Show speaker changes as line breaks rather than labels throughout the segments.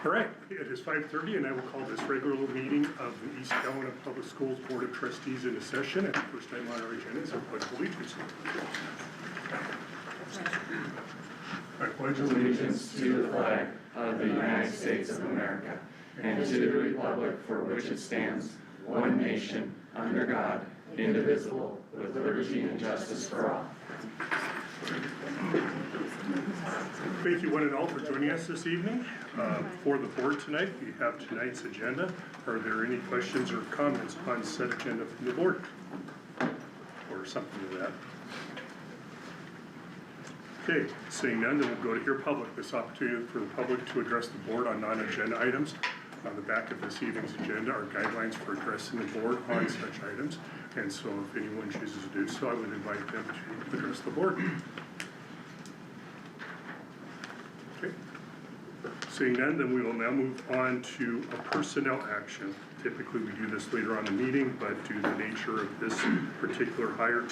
All right, it is 5:30 and I will call this regular meeting of the East Helena Public Schools Board of Trustees into session. And the first item on our agenda is our pledge of allegiance. I pledge
Allegiance to the flag of the United States of America and to the republic for which it stands, one nation, under God, indivisible, with liberty and justice for all.
Thank you one and all for joining us this evening. For the board tonight, we have tonight's agenda. Are there any questions or comments on said agenda from the board? Or something to that? Okay, seeing none, then we'll go to hear public. This opportunity for the public to address the board on non-agenda items. On the back of this evening's agenda are guidelines for addressing the board on such items. And so if anyone chooses to do so, I would invite them to address the board. Okay. Seeing none, then we will now move on to a personnel action. Typically, we do this later on in the meeting, but due to the nature of this particular hire,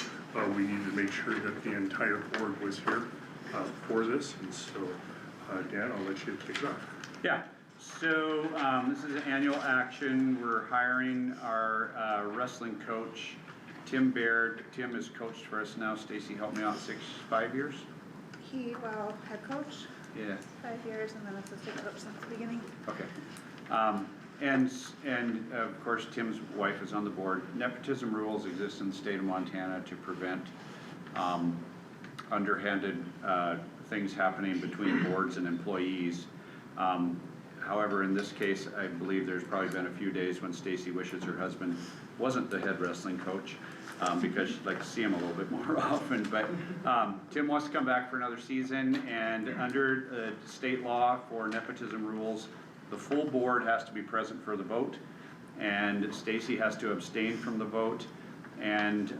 we needed to make sure that the entire board was here for this. And so, Dan, I'll let you kick it off.
Yeah, so this is an annual action. We're hiring our wrestling coach, Tim Baird. Tim has coached for us now. Stacy helped me out 5 years.
Head coach,
Yeah.
5 years, and then assistant coach since the beginning.
Okay. And of course, Tim's wife is on the board. Nepotism rules exist in the state of Montana to prevent underhanded things happening between boards and employees. However, in this case, I believe there's probably been a few days when Stacy wishes her husband wasn't the head wrestling coach because she'd like to see him a little bit more often. But Tim wants to come back for another season, and under state law for nepotism rules, the full board has to be present for the vote, and Stacy has to abstain from the vote, and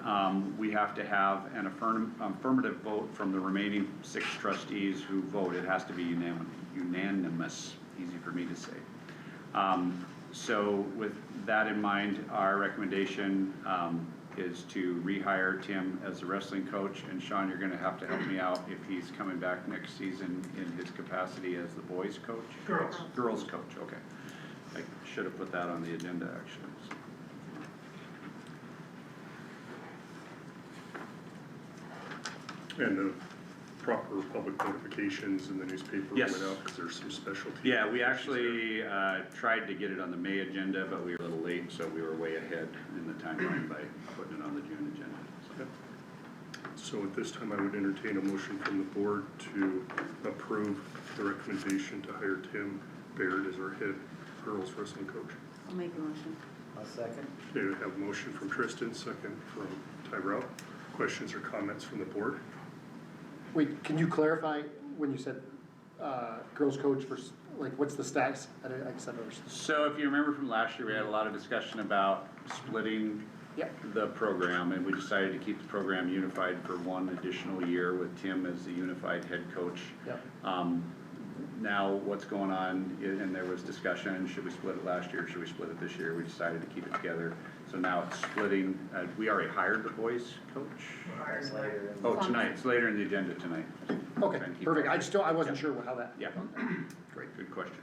we have to have an affirmative vote from the remaining 6 trustees who vote. It has to be unanimous, easy for me to say. So with that in mind, our recommendation is to rehire Tim as the wrestling coach, and Sean, you're gonna have to help me out if he's coming back next season in his capacity as the boys coach? Girls coach, okay. I should have put that on the agenda, actually.
And the proper public notifications in the newspaper
Yes.
went out because there's some specialty.
Yeah, we actually tried to get it on the May agenda, but we were a little late, so we were way ahead in the timeline by putting it on the June agenda.
Okay. So at this time, I would entertain a motion from the board to approve the recommendation to hire Tim Baird as our head girls wrestling coach.
I'll make a motion.
I'll second.
Okay, we have a motion from Tristan, second from Tyrell. Questions or comments from the board?
Wait, can you clarify when you said girls coach for, like, what's the status? I guess I've never.
So if you remember from last year, we had a lot of discussion about splitting the program, and we decided to keep the program unified for 1 additional year with Tim as the unified head coach.
Yep.
Now what's going on, and there was discussion, should we split it last year, should we split it this year? We decided to keep it together. So now it's splitting, we already hired the boys coach? Oh, tonight, it's later in the agenda tonight.
Okay,
Trying to keep
perfect.
track.
I wasn't sure how that.
Yeah.
Great.
Good question.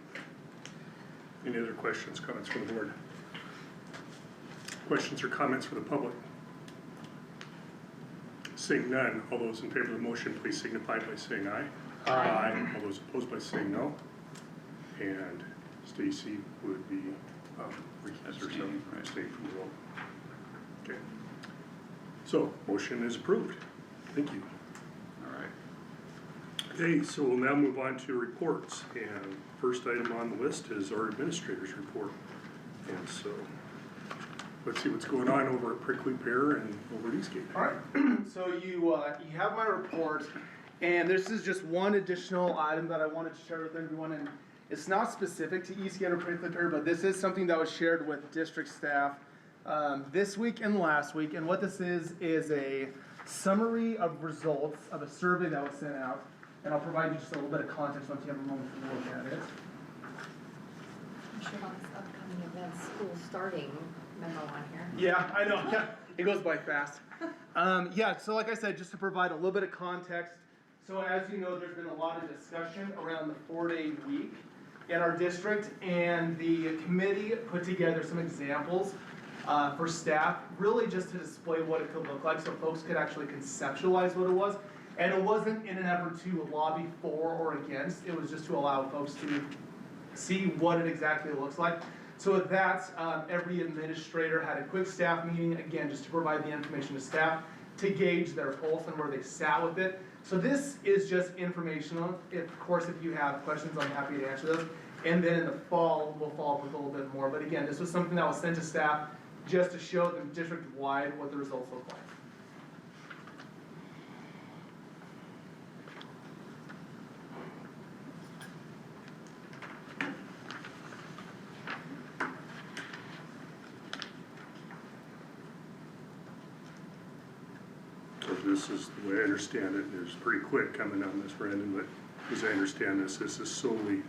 Any other questions, comments from the board? Questions or comments for the public? Seeing none, all those in favor of the motion, please signify by saying aye. Aye. All those opposed by saying no. And Stacy would be recused herself, abstain from the vote. Okay. So, motion is approved. Thank you.
All right.
Okay, so we'll now move on to reports. And first item on the list is our administrator's report. And so, let's see what's going on over at Prickly Pear and over at Eastgate.
All right, so you have my report, and this is just one additional item that I wanted to share with everyone, and it's not specific to Eastgate or Prickly Pear, but this is something that was shared with district staff this week and last week, and what this is a summary of results of a survey that was sent out, and I'll provide you just a little bit of context once you have a moment to look at it.
I'm sure on this upcoming event, school starting memo on here.
Yeah, I know. Yeah, it goes by fast. Yeah, so like I said, just to provide a little bit of context. So as you know, there's been a lot of discussion around the 4-day week. in our district, and the committee put together some examples for staff, really just to display what it could look like, so folks could actually conceptualize what it was. And it wasn't in an effort to lobby for or against, it was just to allow folks to see what it exactly looks like. So with that, every administrator had a quick staff meeting, again, just to provide the information to staff, to gauge their pulse and where they sat with it. So this is just informational. Of course, if you have questions, I'm happy to answer those. And then in the fall, we'll follow up with a little bit more. But again, this was something that was sent to staff just to show them district-wide what the results look like.
So this is the way I understand it, and it's pretty quick coming on this, Brandon, but as I understand this is solely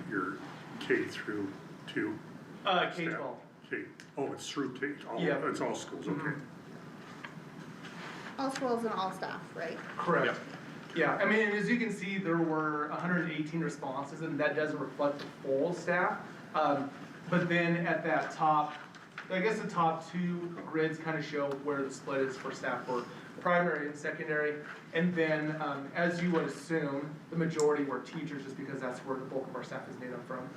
your K through 2.
K-12.
staff. K, oh, it's through K,
Yeah.
it's all schools, okay.
All schools and all staff, right?
Correct.
Yep.
Yeah, I mean, as you can see, there were 118 responses, and that doesn't reflect the full staff. But then at that top, I guess the top 2 grids kind of show where the split is for staff for primary and secondary. And then, as you would assume, the majority were teachers, just because that's where the bulk of our staff is made up from.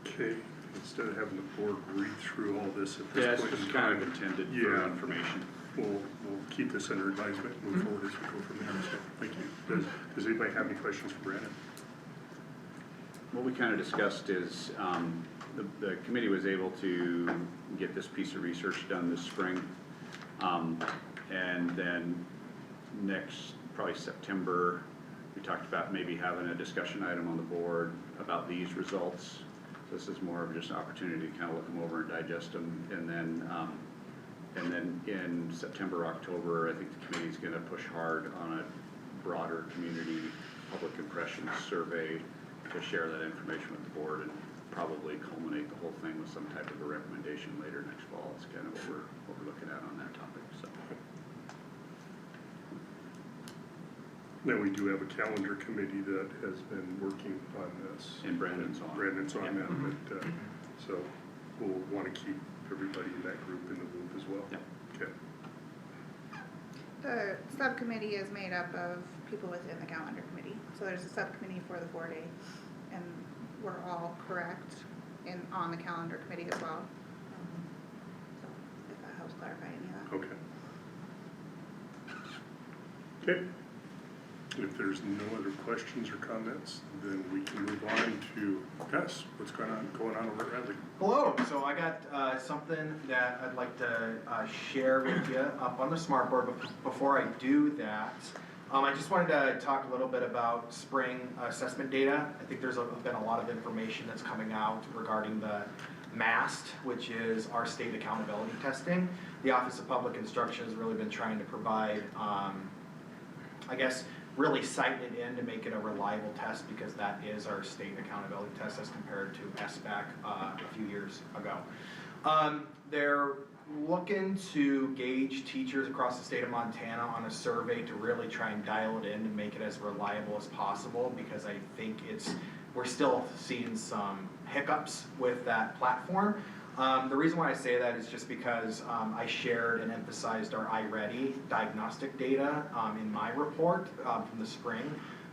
Okay, instead of having the board read through all this at
Yeah,
this
it's
point in
just kind
time,
of intended for
Yeah.
information.
we'll keep this under advisement and move forward as we go from there, so, thank you. Does anybody have any questions for Brandon?
What we kind of discussed is, the committee was able to get this piece of research done this spring. And then next, probably September, we talked about maybe having a discussion item on the board about these results. This is more of just an opportunity to kind of look them over and digest them, and then in September, October, I think the committee's gonna push hard on a broader community public impressions survey to share that information with the board and probably culminate the whole thing with some type of a recommendation later next fall. It's kind of what we're looking at on that topic, so.
Then we do have a calendar committee that has been working on this.
And Brandon's on.
Brandon's on
Yeah.
that, but, so we'll wanna keep everybody in that group in the loop as well.
Yeah.
Okay.
The subcommittee is made up of people within the calendar committee. So there's a subcommittee for the 4-day, and we're all correct on the calendar committee as well. So if that helps clarify any of that.
Okay. Okay. If there's no other questions or comments, then we can move on to Gus. What's going on over at Radley?
Hello, so I got something that I'd like to share with you up on the smart board, but before I do that, I just wanted to talk a little bit about spring assessment data. I think there's been a lot of information that's coming out regarding the MAST, which is our state accountability testing. The Office of Public Instruction has really been trying to provide, I guess, really citing it in to make it a reliable test, because that is our state accountability test as compared to SBAC a few years ago. They're looking to gauge teachers across the state of Montana on a survey to really try and dial it in to make it as reliable as possible, because I think we're still seeing some hiccups with that platform. The reason why I say that is just because I shared and emphasized our iReady diagnostic data in my report from the spring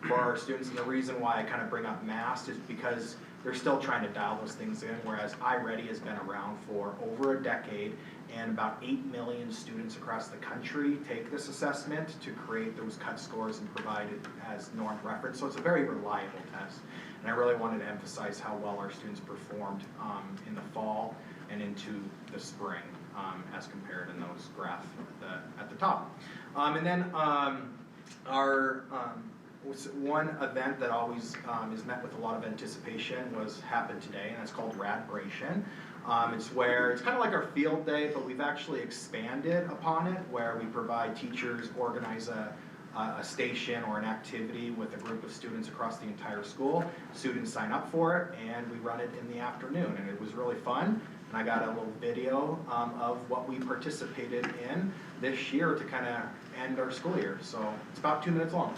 for our students. And the reason why I kind of bring up MAST is because they're still trying to dial those things in, whereas iReady has been around for over a decade, and about 8 million students across the country take this assessment to create those cut scores and provide it as norm reference. So it's a very reliable test. And I really wanted to emphasize how well our students performed in the fall and into the spring, as compared in those graphs at the top. And then our one event that always is met with a lot of anticipation happened today, and it's called Radbration. It's kind of like our field day, but we've actually expanded upon it, where we provide teachers, organize a a station or an activity with a group of students across the entire school. Students sign up for it, and we run it in the afternoon, and it was really fun. And I got a little video of what we participated in this year to kind of end our school year. So it's about 2 minutes long.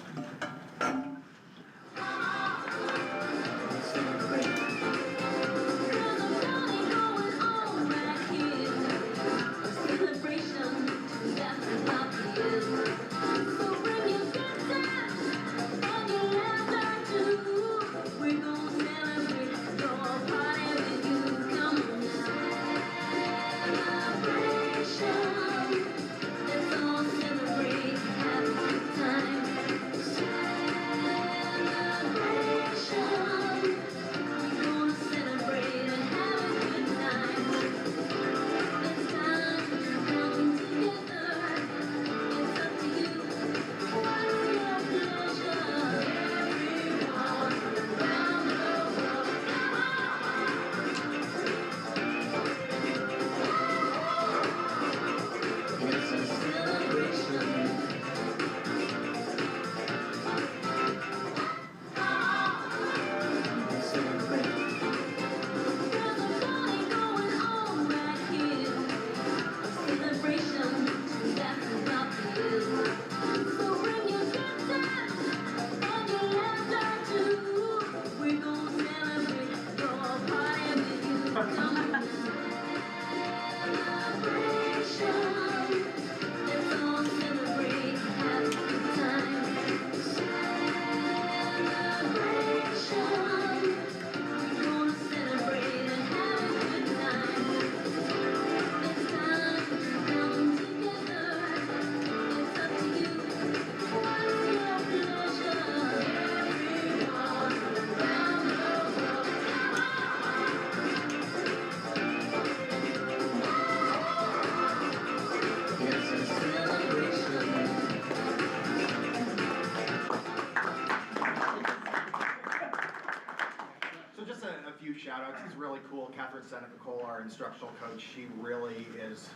So just a few shout outs. It's really cool. Catherine Seneca-Cole, our instructional coach, she really is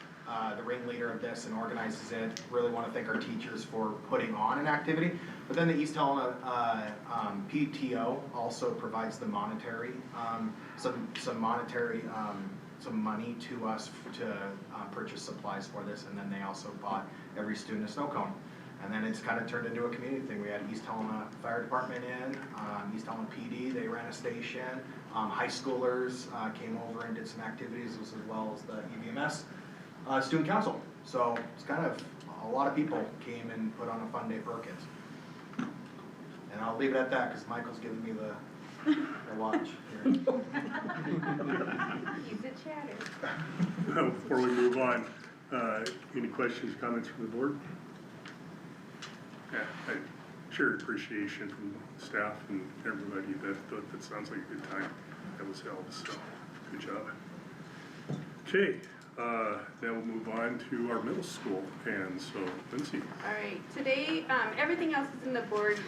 the ringleader of this and organizes it. Really want to thank our teachers for putting on an activity. But then the East Helena PTO also provides the monetary, some money to us to purchase supplies for this, and then they also bought every student a snow cone. And then it's kind of turned into a community thing. We had East Helena Fire Department in, East Helena PD, they ran a station. High schoolers came over and did some activities, as well as the EVMS Student Council. So it's kind of, a lot of people came and put on a fun day for our kids. And I'll leave it at that, because Michael's giving me the watch here.
He's a chatter.
Before we move on, any questions, comments from the board? Yeah, I share appreciation from staff and everybody. That sounds like a good time. That was held, so good job. Okay, now we'll move on to our middle school, and so Lindsay.
All right, today, everything else is in the board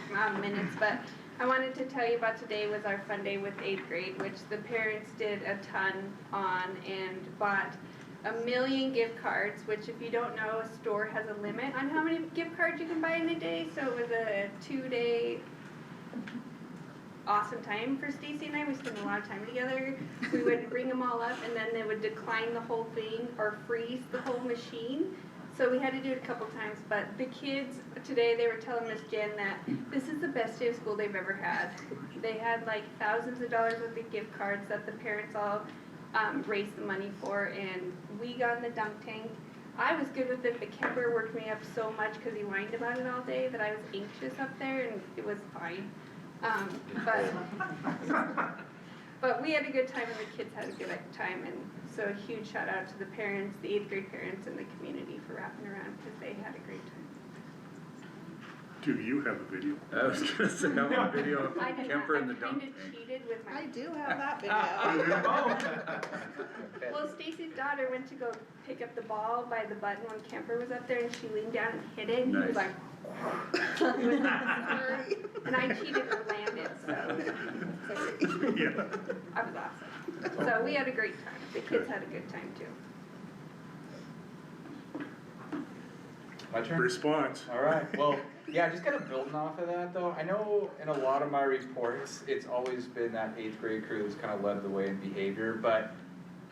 minutes, but I wanted to tell you about today was our fun day with 8th grade, which the parents did a ton on and bought 1 million gift cards, which if you don't know, a store has a limit on how many gift cards you can buy in a day, so it was a 2-day awesome time for Stacy and I. We spent a lot of time together. We would bring them all up, and then they would decline the whole thing or freeze the whole machine. So we had to do it a couple times, but the kids today, they were telling Miss Jen that this is the best day of school they've ever had. They had like thousands of dollars worth of gift cards that the parents all raised the money for, and we got in the dunk tank. I was good with it, but Kemper worked me up so much because he whined about it all day that I was anxious up there, and it was fine. But we had a good time, and the kids had a good time, and so a huge shout out to the parents, the 8th grade parents, and the community for wrapping around because they had a great time.
Do you have a video?
I was gonna say, I want a video of
I did
Kemper
not,
in the
I
dunk
kind
tank.
of cheated with my.
I do have that video.
Well, Stacy's daughter went to go pick up the ball by the button when Kemper was up there, and she leaned down and hit it, and he was
Nice.
like, with the and I cheated and landed, so
Yeah.
I was awesome. So we had a great time. The kids had a good time too.
My turn?
response.
Alright, well, yeah, just kind of building off of that though, I know in a lot of my reports, it's always been that 8th grade crew that's kind of led the way in behavior, but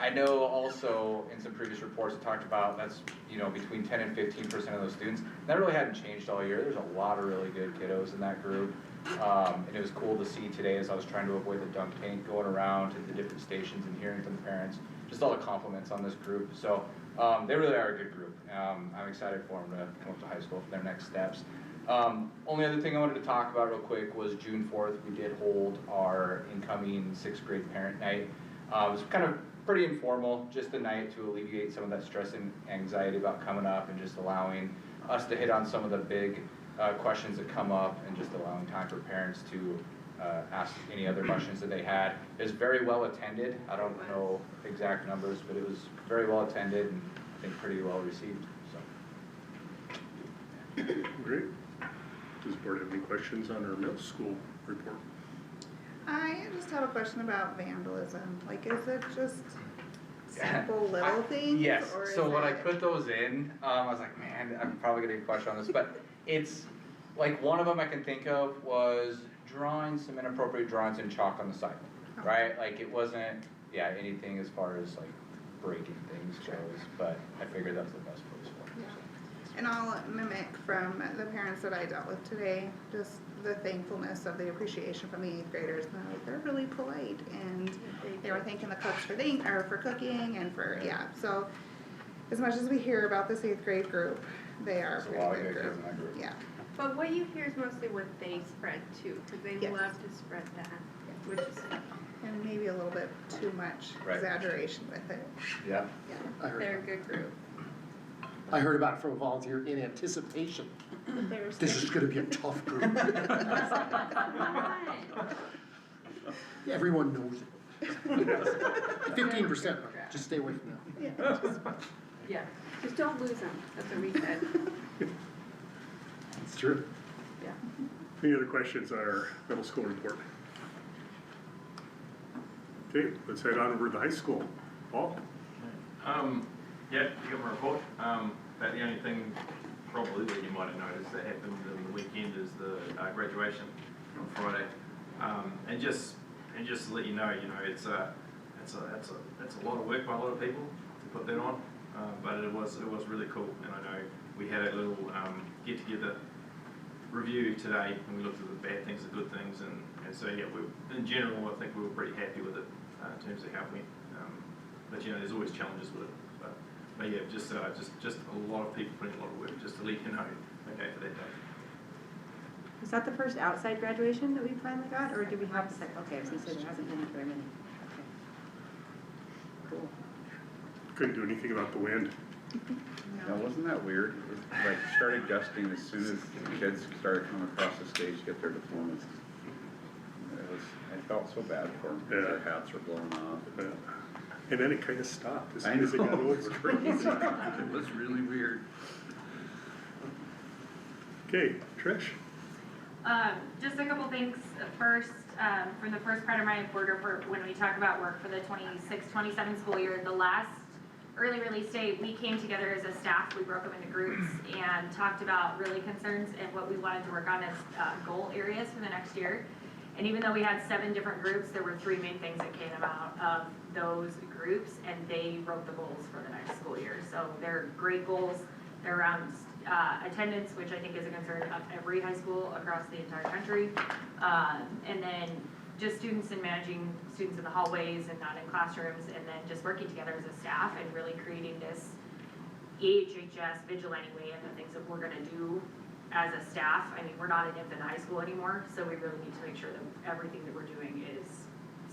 I know also in some previous reports it talked about that's, you know, between 10 and 15% of those students. That really hadn't changed all year, there's a lot of really good kiddos in that group. And it was cool to see today as I was trying to avoid the dunk tank, going around to the different stations and hearing from the parents, just all the compliments on this group. So they really are a good group. I'm excited for them to come up to high school for their next steps. Only other thing I wanted to talk about real quick was June 4th, we did hold our incoming 6th grade parent night. It was kind of pretty informal, just a night to alleviate some of that stress and anxiety about coming up and just allowing us to hit on some of the big questions that come up and just allowing time for parents to ask any other questions that they had. It was very well attended. I don't know exact numbers, but it was very well attended and I think pretty well received, so.
Great. Does the board have any questions on our middle school report?
I just have a question about vandalism. Like, is it just simple little things?
Yes,
or is
so when I
it-
put those in, I was like, man, I'm probably gonna get a question on this, but it's, like, one of them I can think of was drawing some inappropriate drawings in chalk on the sidewalk, right? Like, it wasn't, yeah, anything as far as like breaking things goes, but I figured that's the best place for it, so.
And I'll mimic from the parents that I dealt with today, just the thankfulness of the appreciation from the 8th graders. And they're really polite and they were thanking the cooks for for cooking and for, yeah. So as much as we hear about this 8th grade group, they are a
There's a
pretty
lot of
good
good kids
group.
in that group.
Yeah.
But what you hear is mostly what they spread too, because they
Yes.
love to spread that, which is
And maybe a little bit too much
Right.
exaggeration with it.
Yeah.
Yeah.
I heard,
they're a good group.
I heard about it from a volunteer in anticipation.
But there's
This is gonna be a tough group. Everyone knows it. 15%, just stay away from that.
yeah, just
Yeah, just don't lose them, that's what we said,
It's true.
yeah.
Any other questions on our middle school report? Okay, let's head on over to the high school. Paul?
Yeah, you got my report. But the only thing probably that you might have noticed that happened in the weekend is the graduation on Friday. And just to let you know, it's a lot of work by a lot of people to put that on. But it was really cool, and I know we had a little get together review today, and we looked at the bad things, the good things, and so yeah, in general I think we were pretty happy with it in terms of how it went. But there's always challenges with it. But yeah, just a lot of people putting a lot of work just to let you know, okay, for that day.
Was that the first outside graduation that we finally got, or did we have a second? Okay, I was gonna say there hasn't been very many. Okay. Cool.
Couldn't do anything about the wind.
Now, wasn't that weird? It like started gusting as soon as the kids started coming across the stage to get their diplomas. I felt so bad for them, because their hats were blowing off.
And then it kind of stopped as
I
soon as it got
know,
over.
it's crazy. It was really weird.
Okay, Trish?
Just a couple things. First, from the first part of my board report, when we talk about work for the 26-27 school year, the last early release day, we came together as a staff, we broke them into groups and talked about really concerns and what we wanted to work on as goal areas for the next year. And even though we had 7 different groups, there were 3 main things that came out of those groups, and they wrote the goals for the next school year. So they're great goals. They're around attendance, which I think is a concern of every high school across the entire country. And then just students and managing students in the hallways and not in classrooms, and then just working together as a staff and really creating this EHHS vigilante way of the things that we're gonna do as a staff. I mean, we're not an infant high school anymore, so we really need to make sure that everything that we're doing is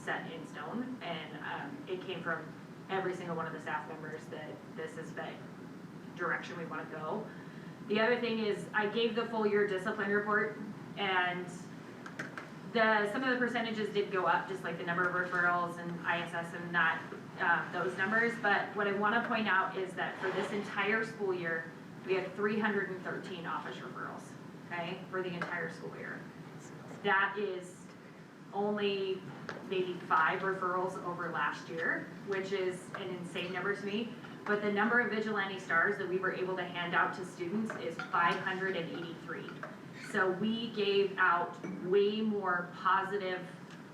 set in stone. And it came from every single one of the staff members that this is the direction we want to go. The other thing is I gave the full year discipline report, and some of the percentages did go up, just like the number of referrals and ISS and not those numbers. But what I want to point out is that for this entire school year, we had 313 office referrals, okay, for the entire school year. That is only maybe 5 referrals over last year, which is an insane number to me. but the number of vigilante stars that we were able to hand out to students is 583. So we gave out way more positive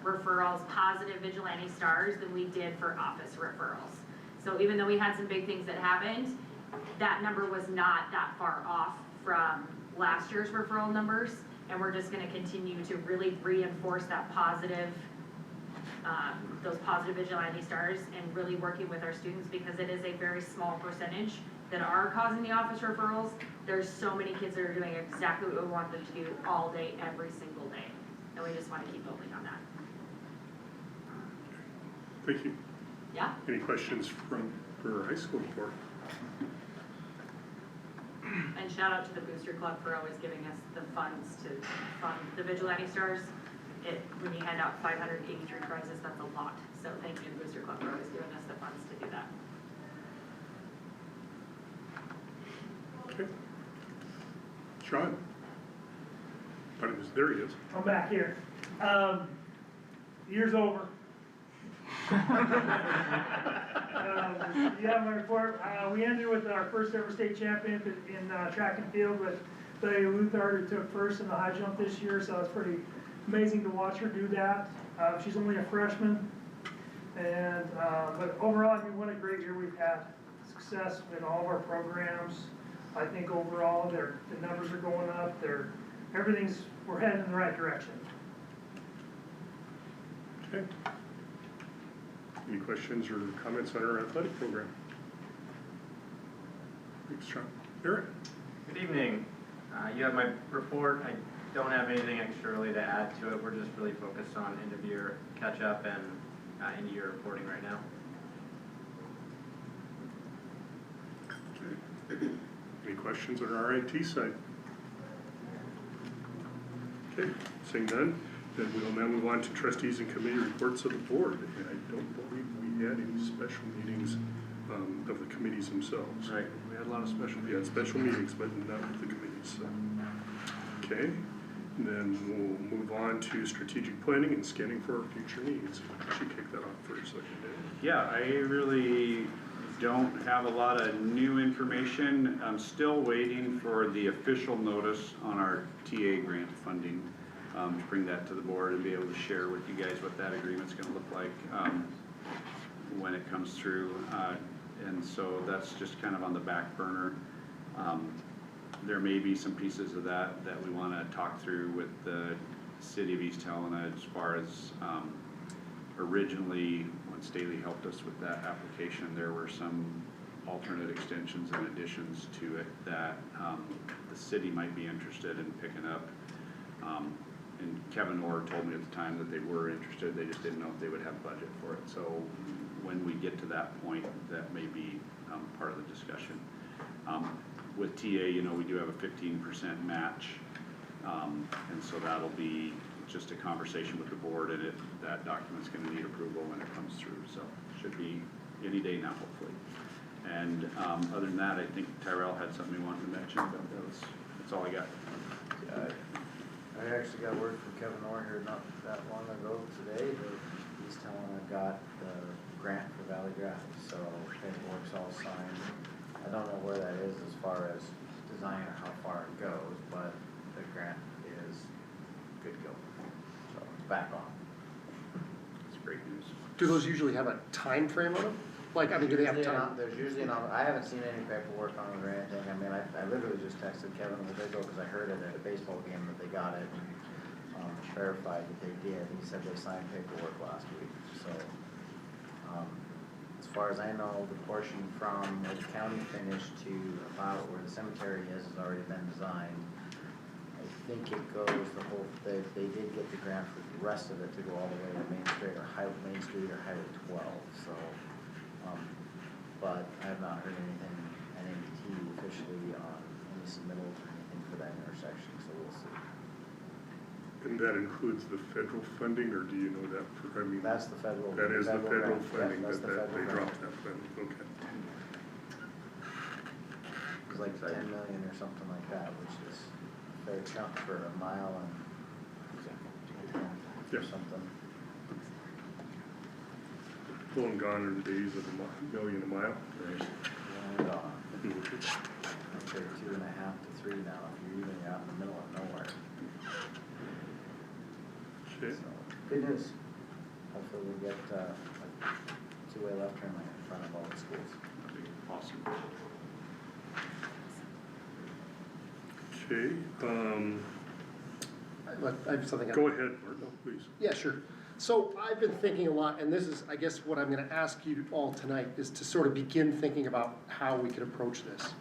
referrals, positive vigilante stars than we did for office referrals. So even though we had some big things that happened, that number was not that far off from last year's referral numbers. And we're just gonna continue to really reinforce that positive, those positive vigilante stars and really working with our students because it is a very small percentage that are causing the office referrals. There's so many kids that are doing exactly what we want them to do all day, every single day. And we just wanna keep building on that.
Thank you.
Yeah?
Any questions for our high school board?
And shout out to the Booster Club for always giving us the funds to fund the vigilante stars. When you hand out 583 prizes, that's a lot. So thank you to the Booster Club for always giving us the funds to do that.
Okay. Sean? Thought he was, there he is.
I'm back here. Year's over. You have my report. We ended with our first ever state champion in track and field with Thalia Luthard, who took first in the high jump this year, so it's pretty amazing to watch her do that. She's only a freshman, and but overall, I mean, what a great year we've had. Success in all of our programs. I think overall, the numbers are going up. We're heading in the right direction.
Okay. Any questions or comments on our athletic program? Thanks, Sean. Eric?
Good evening. You have my report. I don't have anything extra really to add to it. We're just really focused on end of year catch up and end of year reporting right now.
Any questions on our IT side? Okay, seeing none, then we will now move on to trustees and committee reports of the board. And I don't believe we had any special meetings of the committees themselves.
Right, we had a lot of special
We had special meetings, but not with the committees, so. Okay, then we'll move on to strategic planning and scanning for our future needs. I should kick that off for a second, Dave.
Yeah, I really don't have a lot of new information. I'm still waiting for the official notice on our TA grant funding, to bring that to the board and be able to share with you guys what that agreement's gonna look like, when it comes through. And so that's just kind of on the back burner. There may be some pieces of that we wanna talk through with the city of East Helena as far as, originally, when Staley helped us with that application, there were some alternate extensions and additions to it that the city might be interested in picking up. And Kevin Orr told me at the time that they were interested, they just didn't know if they would have budget for it. So when we get to that point, that may be part of the discussion. With TA, you know, we do have a 15% match, and so that'll be just a conversation with the board, and that document's gonna need approval when it comes through, so should be any day now, hopefully. And other than that, I think Tyrell had something he wanted to mention, but that's all I got.
I actually got word from Kevin Orr here not that long ago today that East Helena got the grant for Valley Drive, so paperwork's all signed. I don't know where that is as far as design or how far it goes, but the grant is good to go. So it's back on.
It's great news.
Do those usually have a time frame on them? Like, I mean, do they have time?
There's usually not, I haven't seen any paperwork on it or anything. I mean, I literally just texted Kevin a little bit ago because I heard it at a baseball game that they got it and verified that they did. He said they signed paperwork last week, so. As far as I know, the portion from where the county finished to about where the cemetery is has already been designed. I think it goes they did get the grant for the rest of it to go all the way to Main Street or Highway 12, so. But I have not heard anything, NMT officially on any submittals or anything for that intersection, so we'll see.
And that includes the federal funding, or do you know that for, I mean?
That's the federal.
That is the federal funding,
Yes, that's the
that they
federal
dropped
grant.
that funding, okay.
It was like 10 million or something like that, which is a fair chunk for a mile and or something.
Long gone are the days of a million a mile.
Right.
it off. If they're 2.5 to 3 now, if you're even out in the middle of nowhere.
Okay.
So, good news. Hopefully we get a two-way left turn lane in front of all the schools.
That'd be awesome.
Okay,
I have something.
go ahead, Martin, please.
Yeah, sure. So I've been thinking a lot, and this is, I guess, what I'm gonna ask you all tonight, is to sort of begin thinking about how we could approach this.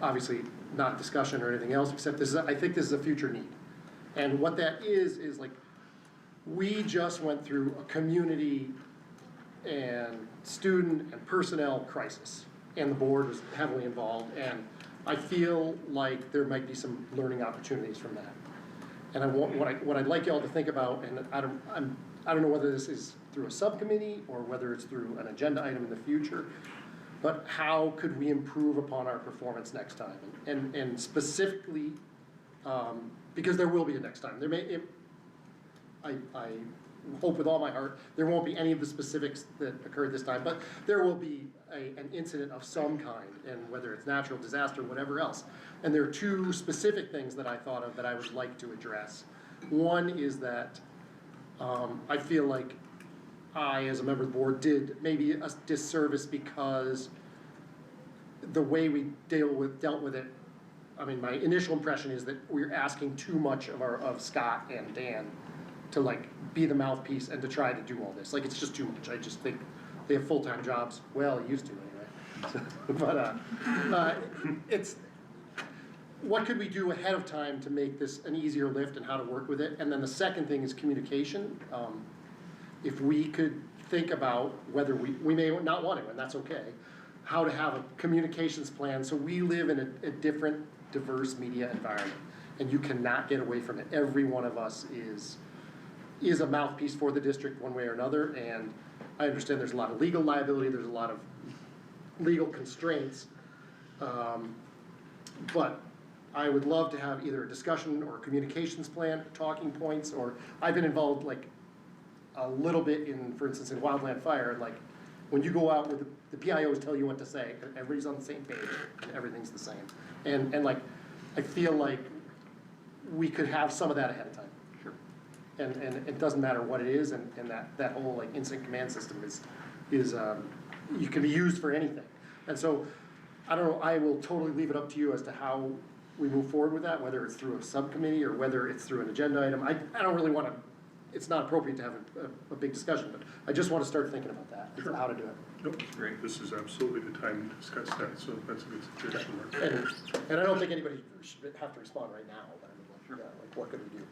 Obviously, not a discussion or anything else, except this is, I think this is a future need. And what that is like, we just went through a community and student and personnel crisis, and the board was heavily involved, and I feel like there might be some learning opportunities from that. And I want, what I'd like y'all to think about, and I don't know whether this is through a subcommittee or whether it's through an agenda item in the future, but how could we improve upon our performance next time? And specifically, because there will be a next time. I hope with all my heart, there won't be any of the specifics that occurred this time, but there will be an incident of some kind, and whether it's natural disaster, whatever else. And there are two specific things that I thought of that I would like to address. One is that I feel like I, as a member of the board, did maybe a disservice because the way we dealt with it, I mean, my initial impression is that we're asking too much of Scott and Dan to like be the mouthpiece and to try to do all this. Like, it's just too much. I just think they have full-time jobs. Well, used to anyway. So, but it's, what could we do ahead of time to make this an easier lift and how to work with it? And then the second thing is communication. If we could think about whether we may not want to, and that's okay, how to have a communications plan. So we live in a different, diverse media environment, and you cannot get away from it. Every one of us is a mouthpiece for the district one way or another, and I understand there's a lot of legal liability, there's a lot of legal constraints, but I would love to have either a discussion or a communications plan, talking points, or I've been involved like a little bit in, for instance, in Wildland Fire, and like when you go out with the PIOs tell you what to say, everybody's on the same page and everything's the same. And like, I feel like we could have some of that ahead of time.
Sure.
And it doesn't matter what it is, and that whole like incident command system is you can be used for anything. And so, I don't know, I will totally leave it up to you as to how we move forward with that, whether it's through a subcommittee or whether it's through an agenda item. I don't really wanna, it's not appropriate to have a big discussion, but I just wanna start thinking about that,
Sure.
how to do it.
Nope, great, this is absolutely the time to discuss that, so that's a good suggestion, Mark.
And I don't think anybody should have to respond right now, but I mean, like what could we do?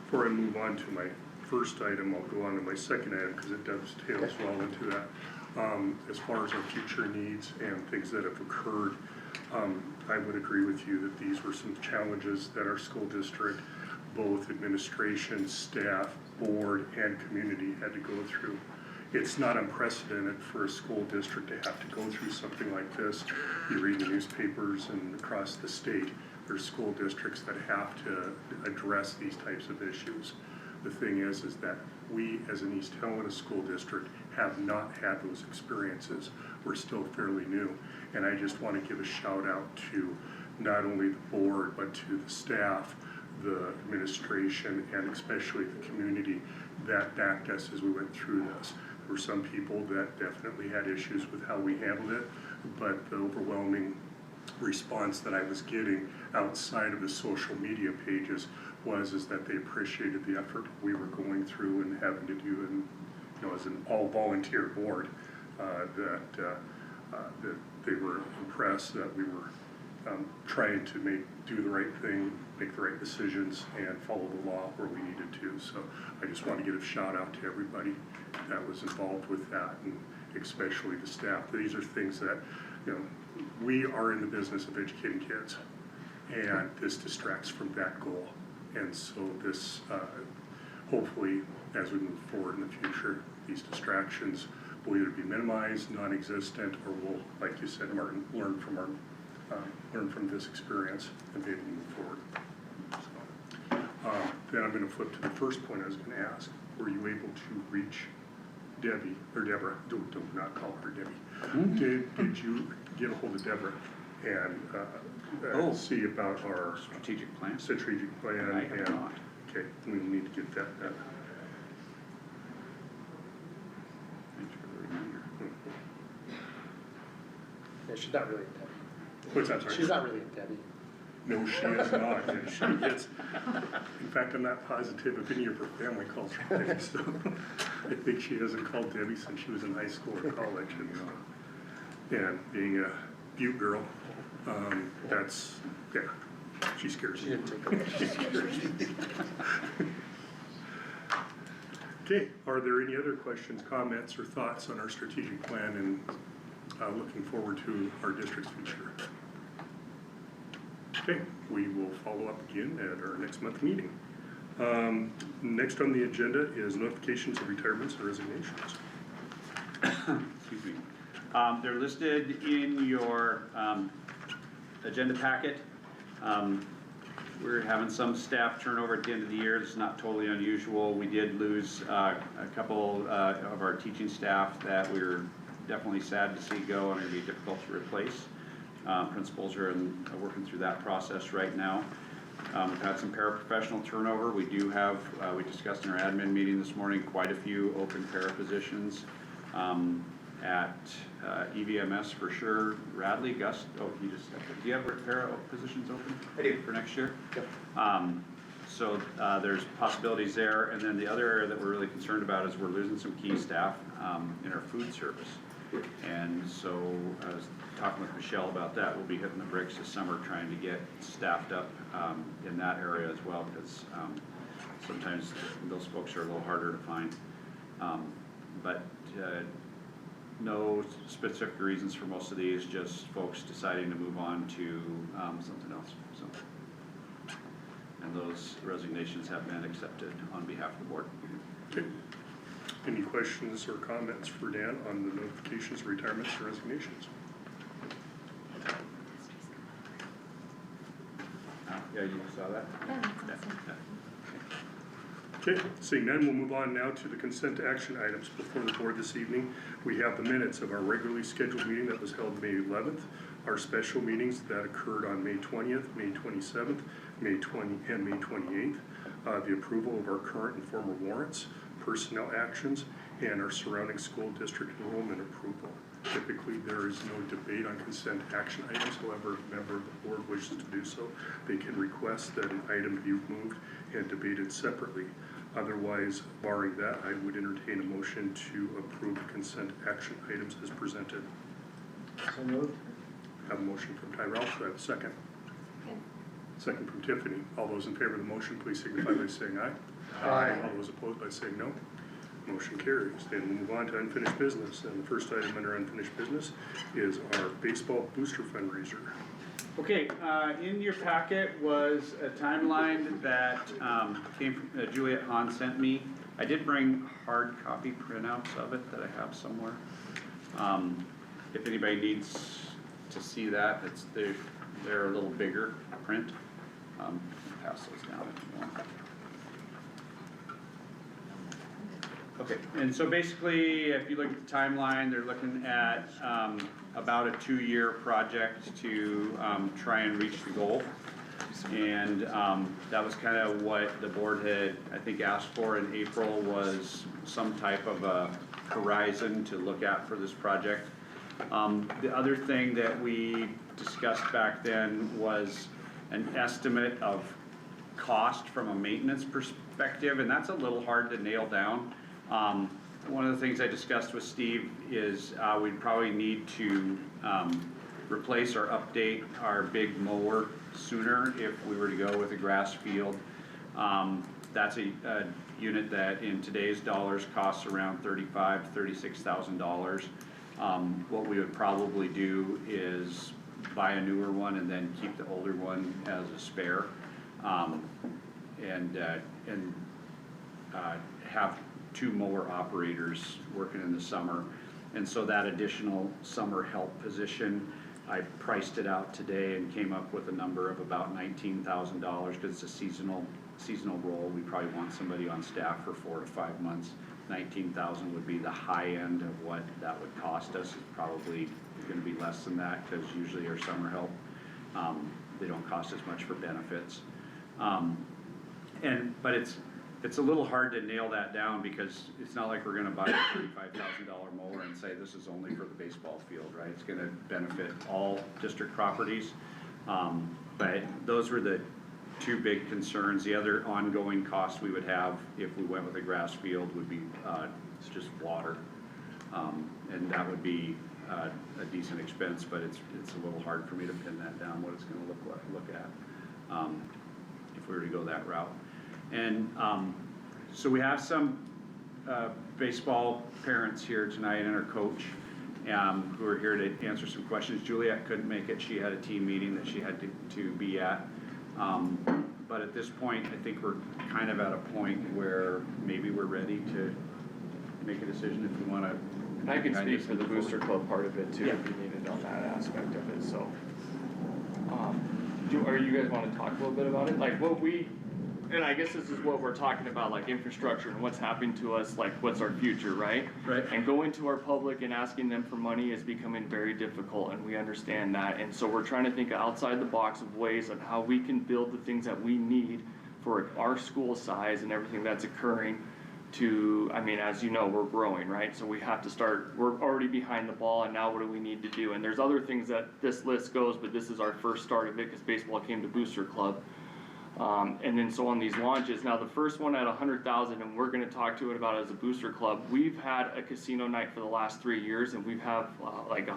Before I move on to my first item, I'll go on to my second item, because it dovetails well into that. As far as our future needs and things that have occurred, I would agree with you that these were some challenges that our school district, both administration, staff, board, and community had to go through. It's not unprecedented for a school district to have to go through something like this. You read the newspapers and across the state, there's school districts that have to address these types of issues. The thing is that we, as an East Helena school district, have not had those experiences. We're still fairly new. And I just want to give a shout out to not only the board, but to the staff, the administration, and especially the community that backed us as we went through this. There were some people that definitely had issues with how we handled it, but the overwhelming response that I was getting outside of the social media pages was that they appreciated the effort we were going through and having to do, and as an all-volunteer board, that they were impressed that we were trying to do the right thing, make the right decisions, and follow the law where we needed to. So I just want to give a shout out to everybody that was involved with that, and especially the staff. These are things that, we are in the business of educating kids, and this distracts from that goal. And so this, hopefully, as we move forward in the future, these distractions will either be minimized, non-existent, or will, like you said, Martin, learn from this experience and be able to move forward. So, then I'm going to flip to the first point I was going to ask. Were you able to reach Debbie, or Deborah, do not call her Debbie. Did you get a hold of Deborah and see about our
Strategic plan?
strategic plan?
I have
and
not.
Okay, we need to get that done.
Thanks for the reminder.
Yeah, she's not really a Debbie.
What's that, sorry?
She's not really a Debbie.
No, she is not, and she gets, in fact, I'm not positive if any of her family calls her Debbie, so I think she hasn't called Debbie since she was in high school or college, and being a Butte girl, that's, yeah, she scares
She
me.
didn't take her.
She scares me. Okay, are there any other questions, comments, or thoughts on our strategic plan and looking forward to our district's future? Okay, we will follow up again at our next month meeting. Next on the agenda is notifications of retirements and resignations.
Excuse me. They're listed in your agenda packet. We're having some staff turnover at the end of the year. It's not totally unusual. We did lose a couple of our teaching staff that we were definitely sad to see go and it'd be difficult to replace. Principals are working through that process right now. We've had some paraprofessional turnover. We do have, we discussed in our admin meeting this morning, quite a few open para positions at EVMS for sure. Radley, Gus, oh, he just stepped in. Do you have para positions open?
I do.
For next year?
Yep.
So there's possibilities there. And then the other area that we're really concerned about is we're losing some key staff in our food service. And so I was talking with Michelle about that. We'll be hitting the bricks this summer trying to get staffed up in that area as well, because sometimes those folks are a little harder to find. But no specific reasons for most of these, just folks deciding to move on to something else. So, and those resignations have been accepted on behalf of the board.
Okay. Any questions or comments for Dan on the notifications, retirements, or resignations?
Yeah, you saw that?
Yeah.
Okay, seeing none, we'll move on now to the consent action items before the board this evening. We have the minutes of our regularly scheduled meeting that was held May 11th, our special meetings that occurred on May 20th, May 27th, May 20, and May 28th, the approval of our current and former warrants, personnel actions, and our surrounding school district enrollment approval. Typically, there is no debate on consent action items. However, if a member of the board wishes to do so, they can request that an item be moved and debated separately. Otherwise, barring that, I would entertain a motion to approve the consent action items as presented.
So moved.
Have a motion from Tyrell, so I have a second. Second from Tiffany. All those in favor of the motion, please signify by saying aye.
Aye.
All those opposed by saying no. Motion carries. Then we'll move on to unfinished business. And the first item under unfinished business is our baseball booster fundraiser.
Okay, in your packet was a timeline that came from Juliet Hahn sent me. I did bring hard copy printouts of it that I have somewhere. If anybody needs to see that, they're a little bigger print. Pass those down if you want. Okay, and so basically, if you look at the timeline, they're looking at about a 2-year project to try and reach the goal. And that was kind of what the board had, I think, asked for in April, was some type of a horizon to look at for this project. The other thing that we discussed back then was an estimate of cost from a maintenance perspective, and that's a little hard to nail down. One of the things I discussed with Steve is we'd probably need to replace or update our big mower sooner if we were to go with a grass field. That's a unit that in today's dollars costs around $35,000 to $36,000. What we would probably do is buy a newer one and then keep the older one as a spare, and have 2 mower operators working in the summer. And so that additional summer help position, I priced it out today and came up with a number of about $19,000 because it's a seasonal seasonal role. We probably want somebody on staff for 4 to 5 months. 19,000 would be the high end of what that would cost us. It's probably gonna be less than that, cause usually our summer help, they don't cost as much for benefits. But it's a little hard to nail that down, because it's not like we're gonna buy a $35,000 mower and say this is only for the baseball field, right? It's gonna benefit all district properties. But those were the two big concerns. The other ongoing cost we would have if we went with a grass field would be, it's just water. And that would be, a decent expense, but it's a little hard for me to pin that down, what it's gonna look at, if we were to go that route. And, so we have some, baseball parents here tonight and our coach, who are here to answer some questions. Juliet couldn't make it, she had a team meeting that she had to be at. But at this point, I think we're kind of at a point where maybe we're ready to make a decision if we wanna.
And I can speak for the booster club part of it too, if you needed on that aspect of it, so. Or you guys wanna talk a little bit about it, like what we, and I guess this is what we're talking about, like infrastructure and what's happening to us, like what's our future, right?
Right.
And going to our public and asking them for money is becoming very difficult, and we understand that, and so we're trying to think outside the box of ways of how we can build the things that we need for our school size and everything that's occurring to, I mean, as you know, we're growing, right? So we have to start, we're already behind the ball, and now what do we need to do? And there's other things that this list goes, but this is our first start of it, because baseball came to Booster Club. And then so on these launches, now the first one at 100,000, and we're gonna talk to it about as a booster club, we've had a casino night for the last 3 years, and we've have like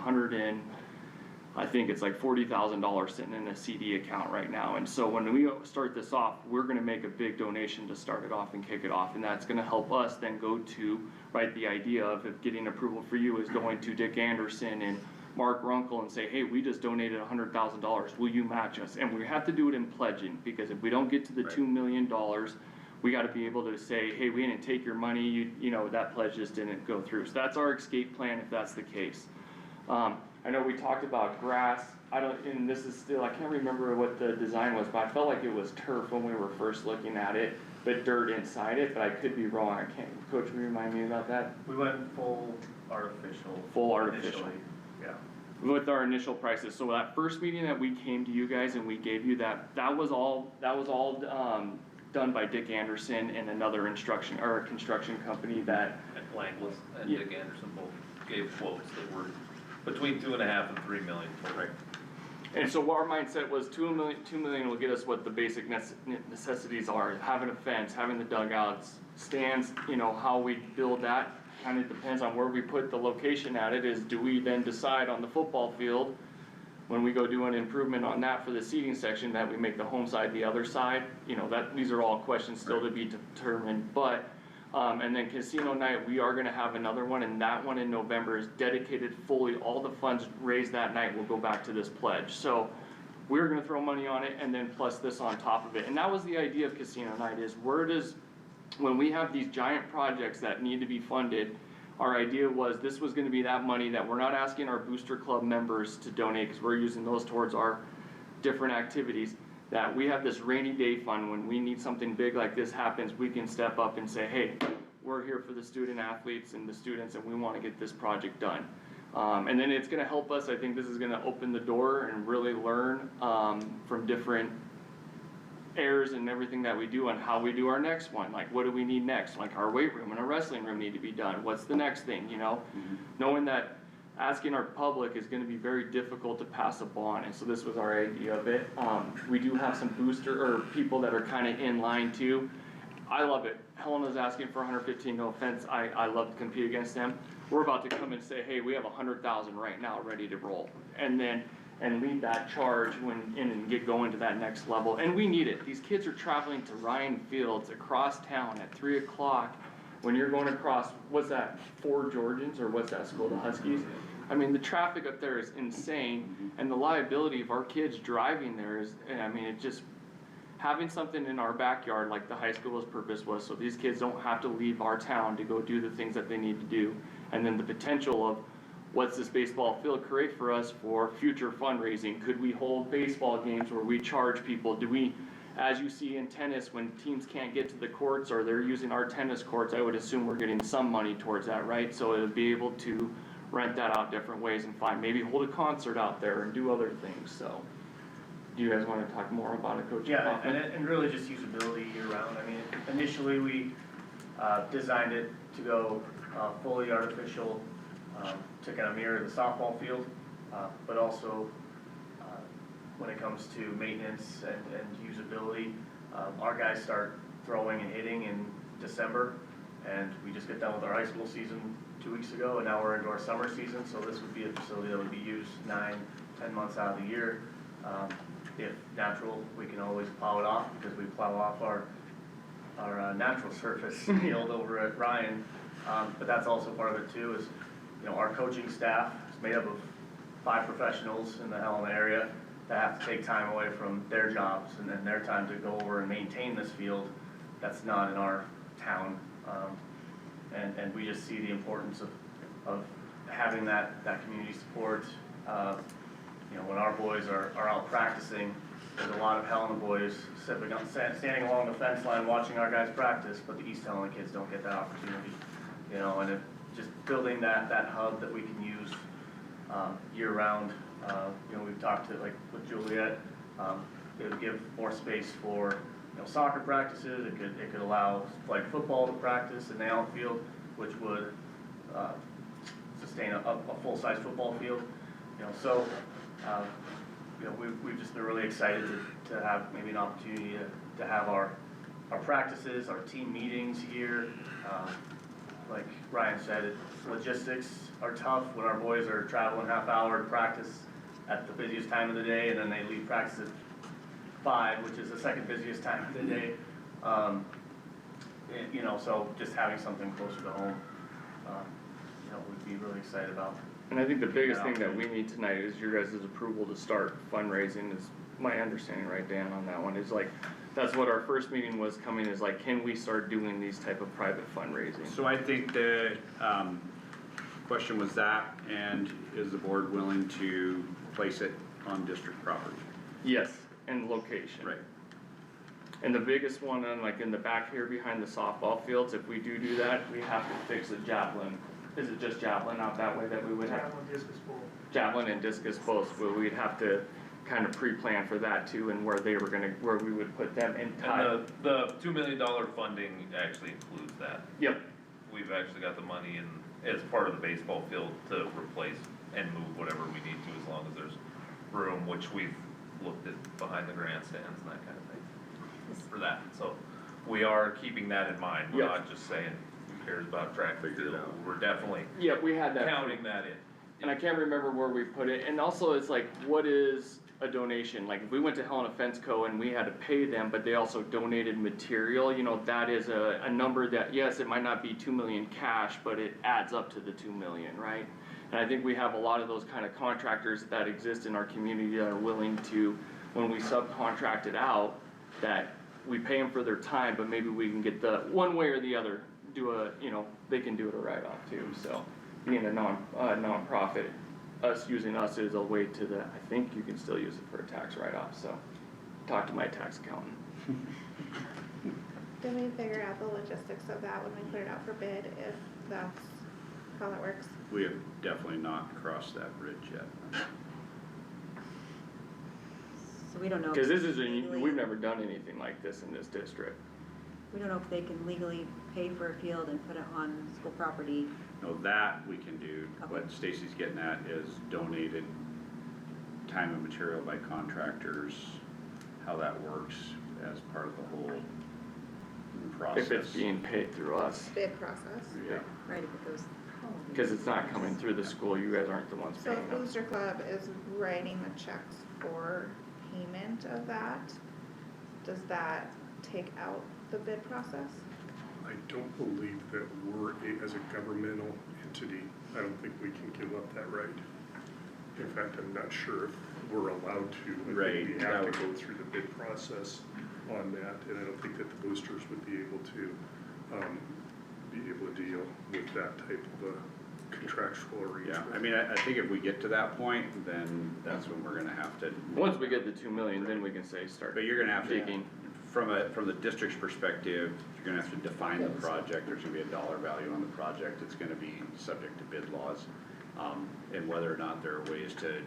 I think it's like $40,000 sitting in a CD account right now. And so when we start this off, we're gonna make a big donation to start it off and kick it off, and that's gonna help us then go to, right, the idea of if getting approval for you is going to Dick Anderson and Mark Runkle and say, hey, we just donated $100,000, will you match us? And we have to do it in pledging, because if we don't get to the $2 million, we gotta be able to say, hey, we didn't take your money, you know, that pledge just didn't go through. So that's our escape plan if that's the case. I know we talked about grass, and this is still, I can't remember what the design was, but I felt like it was turf when we were first looking at it, but dirt inside it, but I could be wrong, I can't, Coach, will you remind me about that?
We went full artificial.
Full artificial.
Initially, yeah.
With our initial prices, so that first meeting that we came to you guys and we gave you that was all done by Dick Anderson and another construction company that.
And Langlis and Dick Anderson both gave quotes that were between 2.5 and 3 million total. Right.
And so our mindset was 2 million will get us what the basic necessities are, having a fence, having the dugouts, stands, you know, how we build that kind of depends on where we put the location at it, is do we then decide on the football field, when we go do an improvement on that for the seating section, that we make the home side the other side, you know, these are all questions still to be determined, but and then casino night, we are gonna have another one, and that one in November is dedicated fully, all the funds raised that night will go back to this pledge. So we're gonna throw money on it and then plus this on top of it. And that was the idea of casino night, is when we have these giant projects that need to be funded, our idea was this was gonna be that money that we're not asking our booster club members to donate, because we're using those towards our different activities, that we have this rainy day fund. When we need something big like this happens, we can step up and say, hey, we're here for the student athletes and the students, and we wanna get this project done. And then it's gonna help us, I think this is gonna open the door and really learn from different errors and everything that we do on how we do our next one. Like, what do we need next? Like, our weight room and our wrestling room need to be done. What's the next thing, you know? Knowing that asking our public is gonna be very difficult to pass a bond, and so this was our idea of it. We do have some people that are kinda in line too. I love it. Helena's asking for 115, no offense, I love to compete against them. We're about to come and say, hey, we have 100,000 right now ready to roll. And lead that charge and get going to that next level. And we need it. These kids are traveling to Ryan Fields across town at 3 o'clock. When you're going across, what's that, Fort Georgians, or what's that school, the Huskies? I mean, the traffic up there is insane, and the liability of our kids driving there is, I mean, it just, having something in our backyard like the high school's purpose was, so these kids don't have to leave our town to go do the things that they need to do. And then the potential of, what's this baseball field create for us for future fundraising? Could we hold baseball games where we charge people? as you see in tennis, when teams can't get to the courts or they're using our tennis courts, I would assume we're getting some money towards that, right? So it would be able to rent that out different ways and find, maybe hold a concert out there and do other things, so. Do you guys wanna talk more about it, Coach
Yeah,
Kaufman?
and really just usability year round. I mean, initially we designed it to go fully artificial, to kind of mirror the softball field, but also when it comes to maintenance and usability, our guys start throwing and hitting in December, and we just get done with our high school season 2 weeks ago, and now we're into our summer season, so this would be a facility that would be used 9-10 months out of the year. If natural, we can always plow it off, because we plow off our natural surface field over at Ryan. But that's also part of it too, is, you know, our coaching staff is made up of 5 professionals in the Helena area that have to take time away from their jobs and then their time to go over and maintain this field. That's not in our town. And we just see the importance of having that community support. You know, when our boys are out practicing, there's a lot of Helena boys standing along the fence line watching our guys practice, but the East Helena kids don't get that opportunity. You know, and just building that hub that we can use year round. You know, we've talked to, like with Juliet, it would give more space for, you know, soccer practices. It could allow like football to practice in the outfield, which would sustain a full-size football field. You know, so you know, we've just been really excited to have maybe an opportunity to have our practices, our team meetings here. Like Ryan said, logistics are tough when our boys are traveling half hour to practice at the busiest time of the day, and then they leave practice at 5, which is the second busiest time of the day. You know, so just having something closer to home, you know, we'd be really excited about.
And I think the biggest thing that we need tonight is your guys' approval to start fundraising, is my understanding, right, Dan, on that one, is like, that's what our first meeting was coming, is like, can we start doing these type of private fundraising?
So I think the question was that, and is the board willing to place it on district property?
Yes, and location.
Right.
And the biggest one, on like in the back here behind the softball fields, if we do that, we have to fix the javelin. Is it just javelin out that way that we would have?
Javelin, discus bowl.
Javelin and discus both, but we'd have to kind of pre-plan for that too, and where we would put them in time.
And the $2 million funding actually includes that.
Yep.
We've actually got the money in, as part of the baseball field to replace and move whatever we need to, as long as there's room, which we've looked at behind the grandstands and that kind of thing for that. So we are keeping that in mind. We're
Yep.
not just saying, who cares about track and field? We're definitely
Yep, we had that.
counting that in.
And I can't remember where we put it, and also it's like, what is a donation? Like, if we went to Helena Fence Co. and we had to pay them, but they also donated material, you know, that is a number that, yes, it might not be 2 million cash, but it adds up to the 2 million, right? And I think we have a lot of those kind of contractors that exist in our community that are willing to, when we subcontract it out, that we pay them for their time, but maybe we can get the, one way or the other, you know, they can do it a write-off too, so. Being a non-profit, using us is a way to I think you can still use it for a tax write-off, so talk to my tax accountant.
Did we figure out the logistics of that when we put it out for bid, if that's how that works?
We have definitely not crossed that bridge yet.
So we don't know.
Cause
if
this is,
legally-
we've never done anything like this in this district.
We don't know if they can legally pay for a field and put it on school property.
No, that we can do. What
Okay.
Stacy's getting at is donated time and material by contractors, how that works as part of the whole process.
If it's being paid through us,
Bid process.
Yeah.
Right, if it goes.
cause it's not coming through the school, you guys aren't the ones
So
paying
if
them.
Booster Club is writing the checks for payment of that, does that take out the bid process?
I don't believe that we're, as a governmental entity, I don't think we can give up that right. In fact, I'm not sure if we're allowed to. I think
Right,
we have to go through the bid process on that, and I don't think that the boosters would be able to deal with that type of a contractual
Yeah,
arrangement.
I mean, I think if we get to that point, then that's when we're gonna have to.
Once we get the 2 million, then we can say start
But you're gonna have to
digging.
from the district's perspective, you're gonna have to define the project, there's gonna be a dollar value on the project, it's gonna be subject to bid laws. And whether or not there are ways to,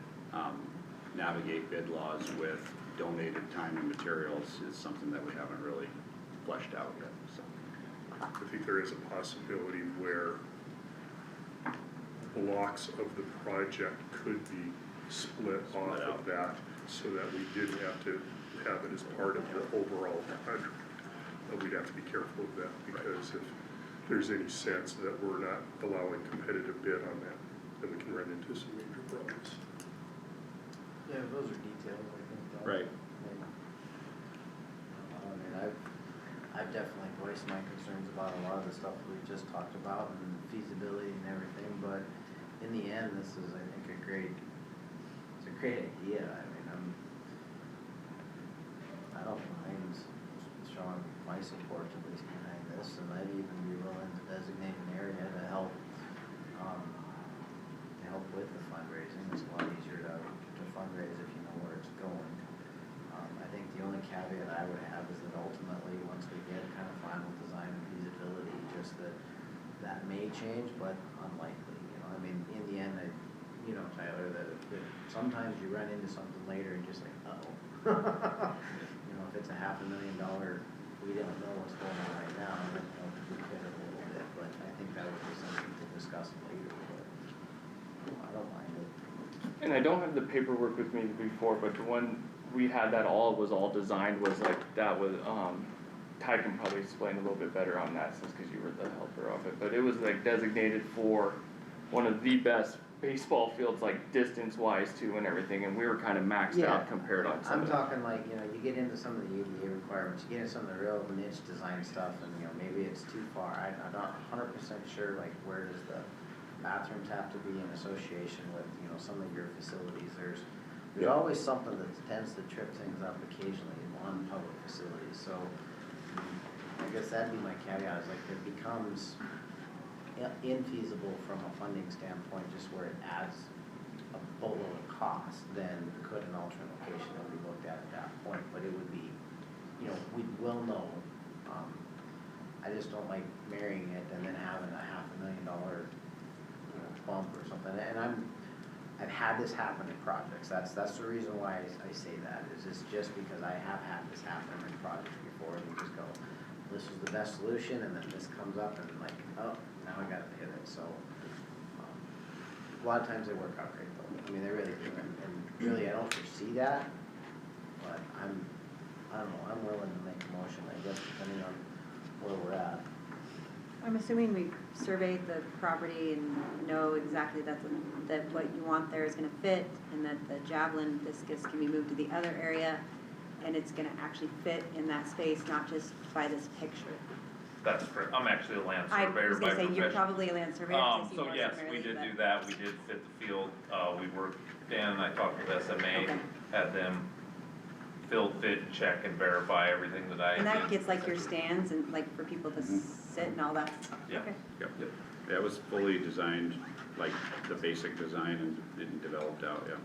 navigate bid laws with donated time and materials is something that we haven't really fleshed out yet, so.
I think there is a possibility where blocks of the project could be split off of that, so that we didn't have to have it as part of the overall contract. But we'd have to be careful of that, because if there's any sense that we're not allowing competitive bid on that, then we can run into some major problems.
Yeah, those are details, I think, though.
Right.
I mean, I've definitely voiced my concerns about a lot of the stuff we just talked about and feasibility and everything, but in the end, this is, I think, it's a great idea. I mean, I don't mind showing my support at least behind this, and I'd even be willing to designate an area to help with the fundraising. It's a lot easier to fundraise if you know where it's going. I think the only caveat I would have is that ultimately, once we get kind of final design and feasibility, just that may change, but unlikely, you know, I mean, in the end, you know, Tyler, that sometimes you run into something later and just like, uh-oh. You know, if it's $500,000, we don't know what's going on right now, then we fit it a little bit, but I think that would be something to discuss later, but I don't mind it.
And I don't have the paperwork with me before, but the one we had that was all designed was like, that was, Ty can probably explain a little bit better on that since, cause you were the helper of it, but it was like designated for one of the best baseball fields, like distance wise too and everything, and we were kinda maxed out compared on some
I'm
of that.
talking like, you know, you get into some of the ADA requirements, you get into some of the real niche design stuff, and, you know, maybe it's too far. I'm not 100% sure, like, where does the bathrooms have to be in association with, you know, some of your facilities. There's always something that tends to trip things up occasionally on public facilities, so I guess that'd be my caveat, is like, it becomes infeasible from a funding standpoint, just where it adds a boatload of cost, then could an alternate location that we looked at that point, but it would be, you know, we will know. I just don't like marrying it and then having a $500,000, you know, bump or something, and I've had this happen in projects, that's the reason why I say that, is it's just because I have had this happen in projects before, and you just go, this is the best solution, and then this comes up, and like, oh, now I gotta pivot, so. A lot of times they work out great though, I mean, they really do, and really, I don't foresee that, but I don't know, I'm willing to make a motion, I guess, depending on where we're at.
I'm assuming we surveyed the property and know exactly that what you want there is gonna fit, and that the javelin discus can be moved to the other area, and it's gonna actually fit in that space, not just by this picture.
That's correct. I'm actually a land
I
surveyor
was
by
gonna say,
profession.
you're probably a land surveyor, 'cause I see
So
more
yes,
so
we
rarely,
did
but-
do that. We did fit the field. We worked, Dan and I talked with SMA,
Okay.
had them field, fit, check, and verify everything that I did.
And that gets like your stands and like for people to sit and all that?
Yeah.
Okay.
Yep, yeah, it was fully designed, like the basic design and developed out, yeah.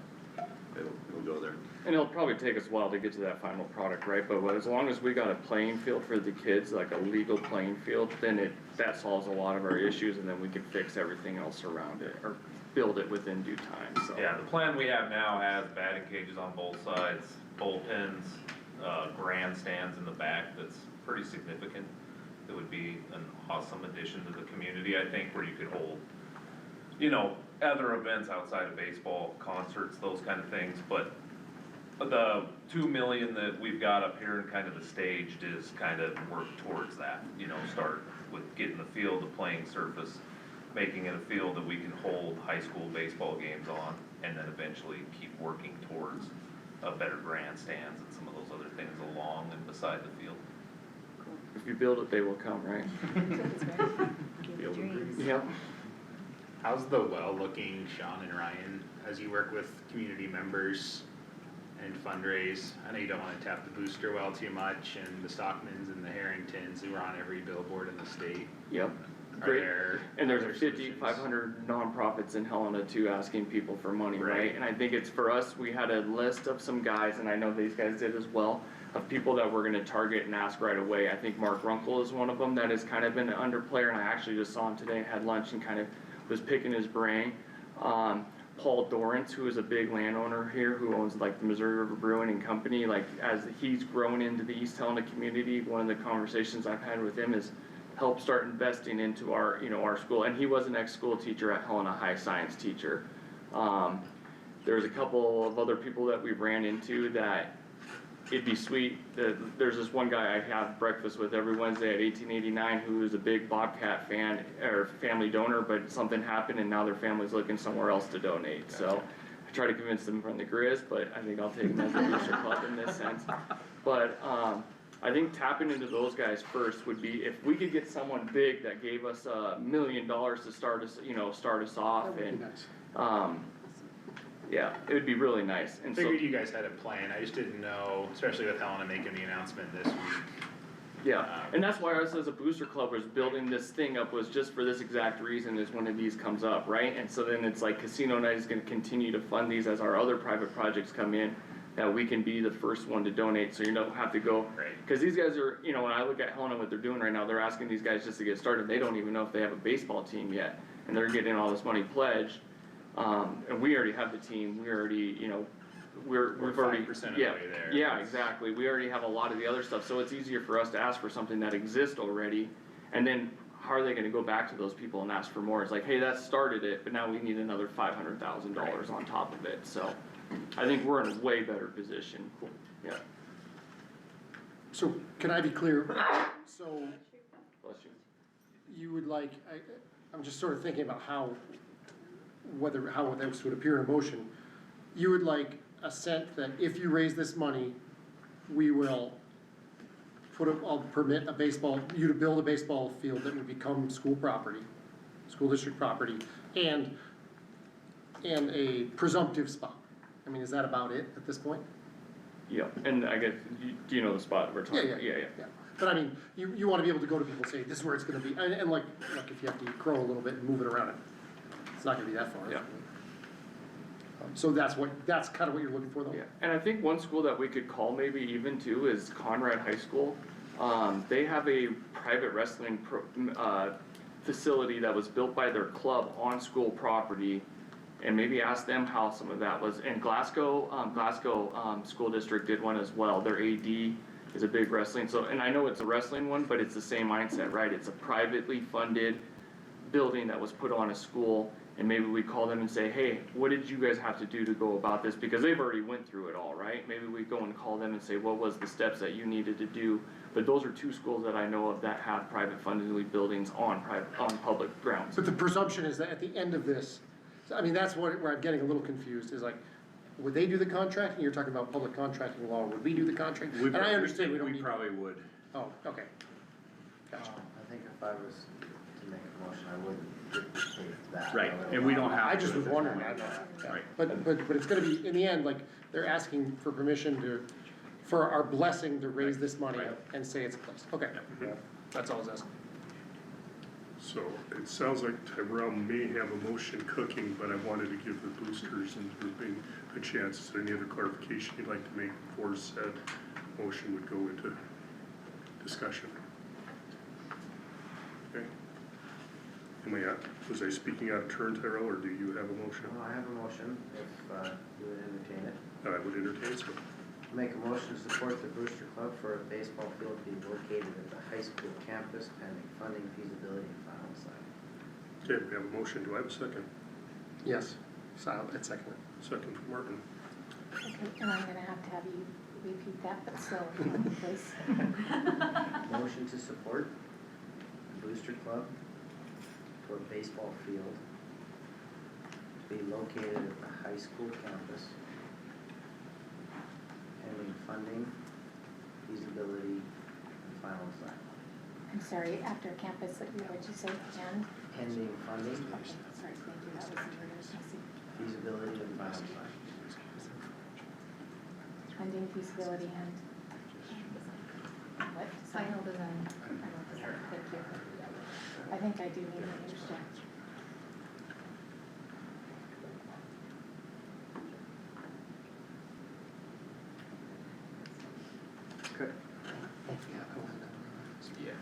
It'll go there.
And it'll probably take us a while to get to that final product, right? But as long as we got a playing field for the kids, like a legal playing field, then that solves a lot of our issues, and then we can fix everything else around it, or build it within due time, so.
Yeah, the plan we have now has batting cages on both sides, bullpens, grandstands in the back. That's pretty significant. It would be an awesome addition to the community, I think, where you could hold, you know, other events outside of baseball, concerts, those kind of things, but the $2 million that we've got up here and kind of the staged is kind of work towards that, you know, start with getting the field, the playing surface, making it a field that we can hold high school baseball games on, and then eventually keep working towards better grandstands and some of those other things along and beside the field.
If you build it, they will come, right?
That's right. Give me dreams.
Yep.
How's the well looking, Sean and Ryan, as you work with community members and fundraise? I know you don't want to tap the booster well too much, and the Stockmans and the Harringtons who are on every billboard in the state.
Yep.
Are
Great.
there
And there's
other
500 nonprofits in Helena too asking people for money, right?
Right.
And I think it's for us, we had a list of some guys, and I know these guys did as well, of people that we're gonna target and ask right away. I think Mark Runkle is one of them that has kind of been an underplayer, and I actually just saw him today, had lunch and kind of was picking his brain. Paul Dorrance, who is a big landowner here, who owns like the Missouri River Brewing and Company, like as he's grown into the East Helena community, one of the conversations I've had with him is help start investing into our, you know, our school, and he was an ex-school teacher at Helena High, science teacher. There's a couple of other people that we've ran into that it'd be sweet. There's this one guy I have breakfast with every Wednesday at 1889 who is a big Bobcat fan or family donor, but something happened and now their family's looking somewhere else to donate. So I try to convince them from the Grizz, but I think I'll take them as a booster club in this sense. But I think tapping into those guys first would be if we could get someone big that gave us $1 million to start us, you know, start us off.
That would
And
be nice.
yeah, it would be really nice. And so
Figured you guys had a plan, I just didn't know, especially with Helena making the announcement this week.
yeah, and that's why us as a booster club was building this thing up, was just for this exact reason, is one of these comes up, right? And so then it's like Casino Night is gonna continue to fund these as our other private projects come in, that we can be the first one to donate, so you don't have to go.
Right.
Cause these guys are, you know, when I look at Helena, what they're doing right now, they're asking these guys just to get started, they don't even know if they have a baseball team yet, and they're getting all this money pledged. And we already have the team, we already, you know, we've already.
5% of the
yeah,
way there.
Yeah, exactly, we already have a lot of the other stuff, so it's easier for us to ask for something that exists already. And then how are they gonna go back to those people and ask for more? It's like, hey, that started it, but now we need another $500,000 on top of it, so I think we're in a way better position, yeah.
So can I be clear? So
Bless you.
you would like, I'm just sort of thinking about how this would appear in a motion. You would like assent that if you raise this money, we will I'll permit you to build a baseball field that would become school property, school district property, and a presumptive spot. I mean, is that about it at this point?
Yeah, and I guess, do you know the spot we're talking about? Yeah.
But I mean, you wanna be able to go to people and say, this is where it's gonna be, and like if you have to crow a little bit and move it around, it's not gonna be that far.
Yeah.
So that's kind of what you're looking for though?
Yeah, and I think one school that we could call maybe even too is Conrad High School. They have a private wrestling facility that was built by their club on school property. And maybe ask them how some of that was, and Glasgow School District did one as well, their AD is a big wrestling, so, and I know it's a wrestling one, but it's the same mindset, right? It's a privately funded building that was put on a school, and maybe we call them and say, hey, what did you guys have to do to go about this? Because they've already went through it all, right? Maybe we go and call them and say, what was the steps that you needed to do? But those are two schools that I know of that have private funded buildings on public grounds.
But the presumption is that at the end of this, I mean, that's where I'm getting a little confused, is like, would they do the contracting? You're talking about public contracting law, would we do the contract? And I understand we don't need.
We probably would.
Oh, okay. Gotcha.
I think if I was to make a motion, I wouldn't dictate that.
Right, and we don't have.
I just was wondering,
Right.
but it's gonna be, in the end, like, they're asking for permission for our blessing to raise this money and say it's a place, okay. That's all I was asking.
So it sounds like Tyrell may have a motion cooking, but I wanted to give the boosters and grouping a chance. Is there any other clarification you'd like to make before said motion would go into discussion? Okay. Was I speaking out of turn, Tyrell, or do you have a motion?
Well, I have a motion, if you would entertain it.
I would entertain, so.
Make a motion to support the Booster Club for a baseball field being located at the high school campus pending funding, feasibility, and final design.
Okay, we have a motion. Do I have a second?
Yes, I'd second it.
Second from Martin.
Okay, and I'm gonna have you repeat that, but slowly, please.
Motion to support the Booster Club for a baseball field to be located at the high school campus pending funding, feasibility, and final design.
I'm sorry, after campus, what did you say, and?
Pending funding,
Okay, sorry, thank you, that was the word I was missing.
feasibility, and final design.
Funding, feasibility, and? What? Final design. Final design, thank you. I think I do need to understand.
Okay.
Yeah.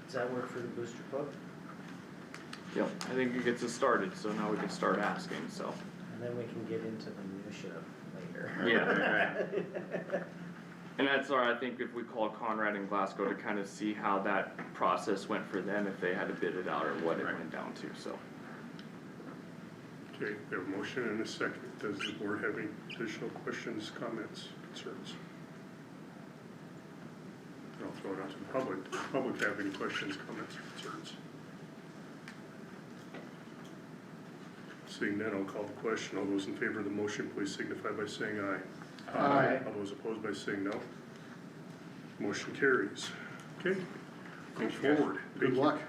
Does that work for the Booster Club?
Yep, I think it gets us started, so now we can start asking, so.
And then we can get into the minutia later.
Yeah. And that's all right, I think if we call Conrad and Glasgow to kind of see how that process went for them, if they had to bid it out or what it went down to, so.
Okay, we have a motion and a second. Does the board have any additional questions, comments, concerns? I'll throw it out to the public. Does the public have any questions, comments, or concerns? Seeing none, I'll call the question. All those in favor of the motion, please signify by saying aye.
Aye.
All those opposed by saying no. Motion carries. Okay, move forward.
Good luck.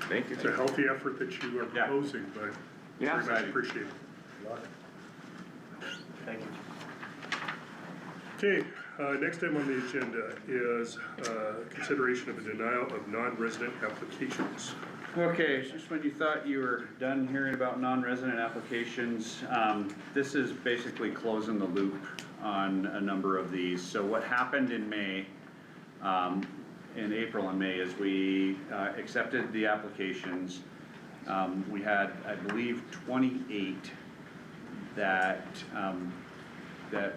Thank you.
It's a healthy effort that you are proposing, but
Yeah.
very much appreciated.
Thank you.
Okay, next item on the agenda is consideration of a denial of non-resident applications.
Okay, just when you thought you were done hearing about non-resident applications, this is basically closing the loop on a number of these. So what happened in May, in April and May, is we accepted the applications. We had, I believe, 28 that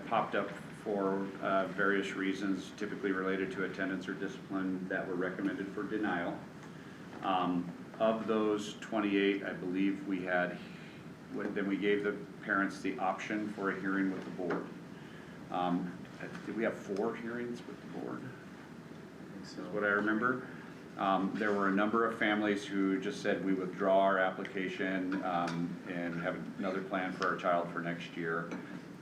popped up for various reasons, typically related to attendance or discipline, that were recommended for denial. Of those 28, I believe we had, then we gave the parents the option for a hearing with the board. Did we have 4 hearings with the board? Is what I remember. There were a number of families who just said we withdraw our application and have another plan for our child for next year.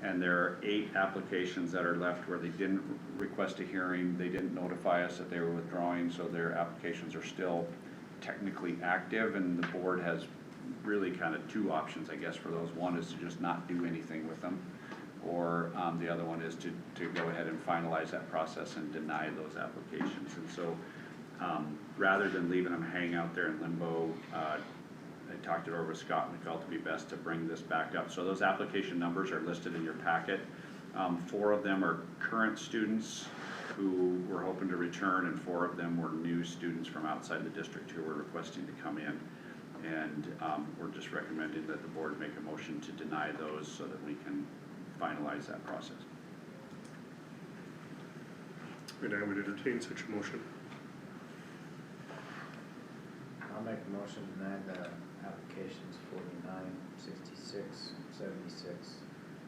And there are 8 applications that are left where they didn't request a hearing, they didn't notify us that they were withdrawing, so their applications are still technically active, and the board has really kind of 2 options, I guess, for those. One is to just not do anything with them, or the other one is to go ahead and finalize that process and deny those applications. And so rather than leaving them hang out there in limbo, I talked it over with Scott, and we felt it would be best to bring this back up. So those application numbers are listed in your packet. 4 of them are current students who were hoping to return, and 4 of them were new students from outside the district who were requesting to come in. And we're just recommending that the board make a motion to deny those so that we can finalize that process.
And I would entertain such a motion.
I'll make a motion to deny the applications 49, 66, 76,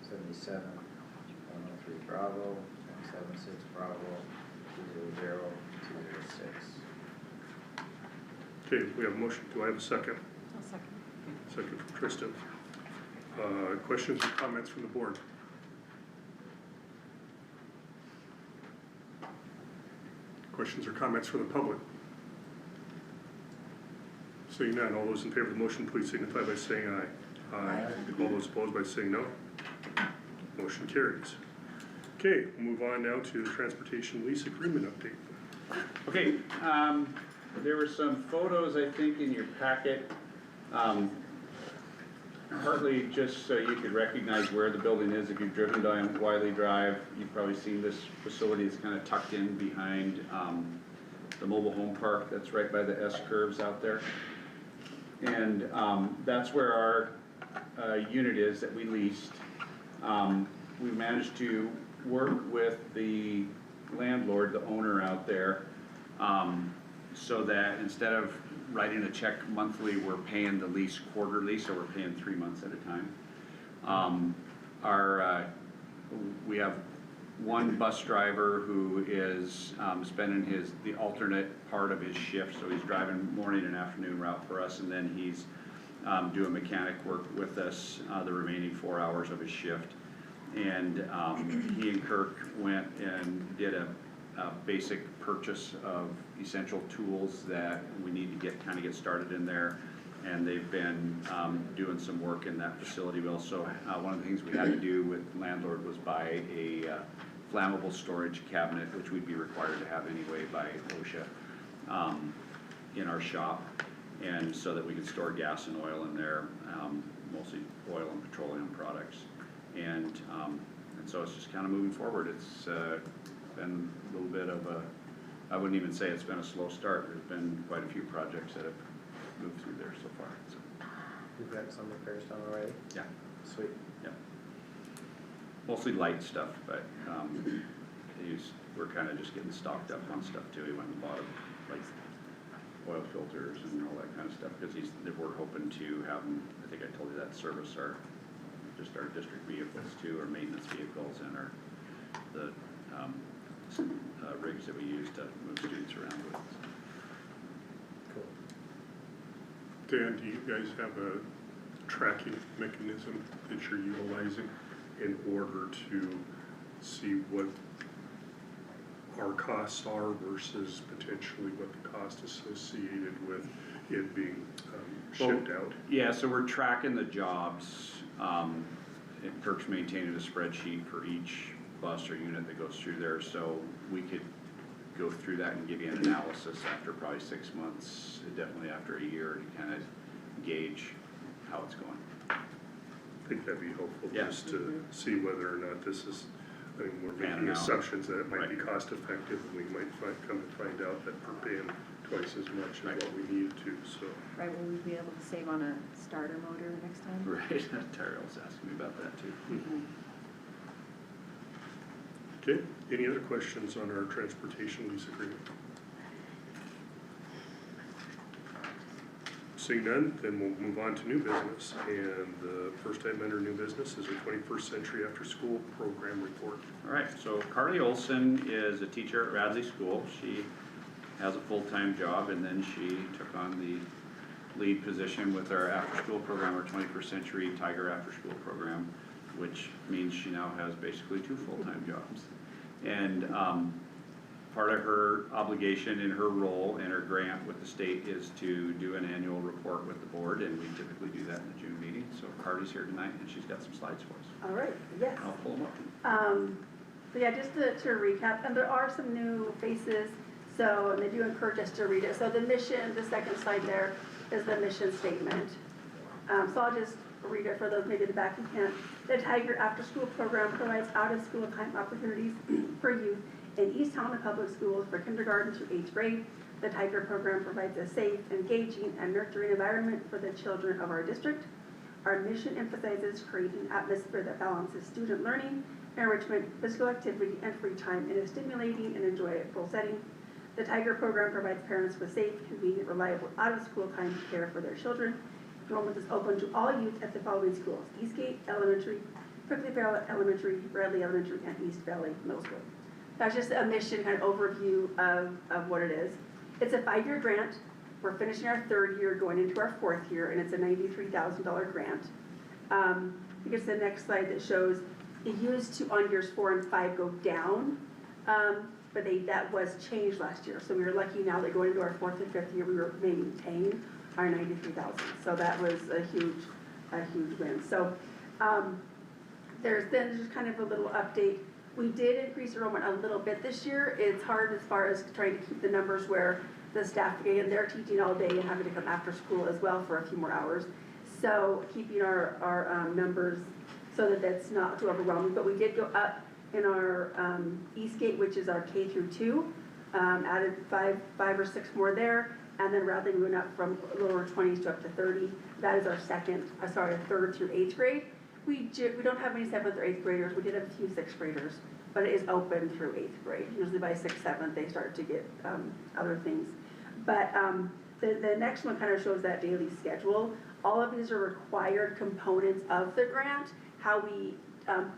77, 103 Bravo, 176 Bravo, 200, 206.
Okay, we have a motion. Do I have a second?
I'll second.
Second from Tristan. Questions or comments from the board? Questions or comments from the public? Seeing none, all those in favor of the motion, please signify by saying aye. Aye. All those opposed by saying no. Motion carries. Okay, we'll move on now to the transportation lease agreement update.
Okay, there were some photos, I think, in your packet. Partly just so you could recognize where the building is. If you've driven down Wiley Drive, you've probably seen this facility. It's kind of tucked in behind the mobile home park that's right by the S-curves out there. And that's where our unit is that we leased. We managed to work with the landlord, the owner out there, so that instead of writing a check monthly, we're paying the lease quarterly, so we're paying 3 months at a time. We have one bus driver who is spending the alternate part of his shift, so he's driving morning and afternoon route for us, and then he's doing mechanic work with us the remaining 4 hours of his shift. And he and Kirk went and did a basic purchase of essential tools that we need to get started in there, and they've been doing some work in that facility. We also, one of the things we had to do with the landlord was buy a flammable storage cabinet, which we'd be required to have anyway by OSHA, in our shop, and so that we could store gas and oil in there, mostly oil and petroleum products. And And so it's just kind of moving forward. It's been a little bit of a, I wouldn't even say it's been a slow start. There's been quite a few projects that have moved through there so far, so.
You've got some repairs done already?
Yeah.
Sweet.
Yeah. Mostly light stuff, but, we're kinda just getting stocked up on stuff too. We went and bought like oil filters and all that kind of stuff, cause we're hoping to have them, I think I told you that, service our district vehicles too, our maintenance vehicles and our, the, rigs that we use to move students around with.
Cool.
Dan, do you guys have a tracking mechanism that you're utilizing in order to see what our costs are versus potentially what the cost associated with it being shipped out?
Yeah, so we're tracking the jobs. And Kirk's maintaining a spreadsheet for each bus or unit that goes through there, so we could go through that and give you an analysis after probably 6 months, definitely after a year, to kind of gauge how it's going.
I think that'd be helpful,
Yeah.
just to see whether or not this is, I mean, we're making
Panning out.
assumptions that it might be
Right.
cost effective, and we might come to find out that we're paying twice as much as what we need to, so.
Right, will we be able to save on a starter motor next time?
Right, Tyrell's asking me about that too.
Okay, any other questions on our transportation lease agreement? Seeing none, then we'll move on to new business, and the first item under new business is our 21st Century After School Program report.
All right, so Carly Olson is a teacher at Radley School. She has a full-time job, and then she took on the lead position with our after-school program, our 21st Century Tiger After-School Program, which means she now has basically 2 full-time jobs. And part of her obligation in her role and her grant with the state is to do an annual report with the board, and we typically do that in the June meeting. So Carly's here tonight, and she's got some slides for us.
All right, yes.
I'll pull them up.
So yeah, just to recap, and there are some new faces, so, and they do encourage us to read it. So the mission, the second slide there, is the mission statement. So I'll just read it for those maybe in the back who can't. The Tiger After School Program provides out-of-school time opportunities for youth in East Helena Public Schools for kindergarten to 8th grade. The Tiger program provides a safe, engaging, and nurturing environment for the children of our district. Our mission emphasizes creating an atmosphere that balances student learning, enrichment, physical activity, and free time in a stimulating and enjoyable setting. The Tiger program provides parents with safe, convenient, reliable, out-of-school time to care for their children. Enrollment is open to all youth at the following schools: Eastgate Elementary, Prickly Pear Elementary, Bradley Elementary, and East Valley Middle School. That's just a mission kind of overview of what it is. It's a 5-year grant. We're finishing our 3rd year, going into our 4th year, and it's a $93,000 grant. I think it's the next slide that shows it used to, on years 4 and 5, go down, but that was changed last year. So we were lucky now that going into our 4th and 5th year, we were maintaining our $93,000. So that was a huge win. So there's then just kind of a little update. We did increase enrollment a little bit this year. It's hard as far as trying to keep the numbers where the staff, again, they're teaching all day and having to come after school as well for a few more hours. So keeping our numbers so that that's not too overwhelming. But we did go up in our Eastgate, which is our K through 2, added 5 or 6 more there. And then Radley went up from lower 20s to up to 30. That is our 3rd through 8th grade. We don't have any 7th or 8th graders. We did have a few 6th graders, but it is open through 8th grade. Usually by 6th, 7th, they start to get other things. But the next one kind of shows that daily schedule. All of these are required components of the grant. How we,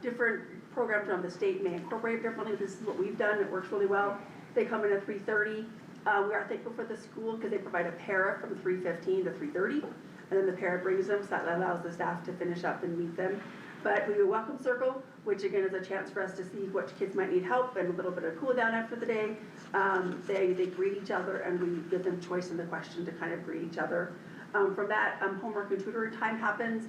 different programs around the state may incorporate differently. This is what we've done. It works really well. They come in at 3:30. We are thankful for the school because they provide a para from 3:15 to 3:30. And then the para brings them, so that allows the staff to finish up and meet them. But we do a welcome circle, which again is a chance for us to see what kids might need help and a little bit of cool down after the day. They greet each other and we give them choice in the question to kind of greet each other. From that, homework and tutoring time happens.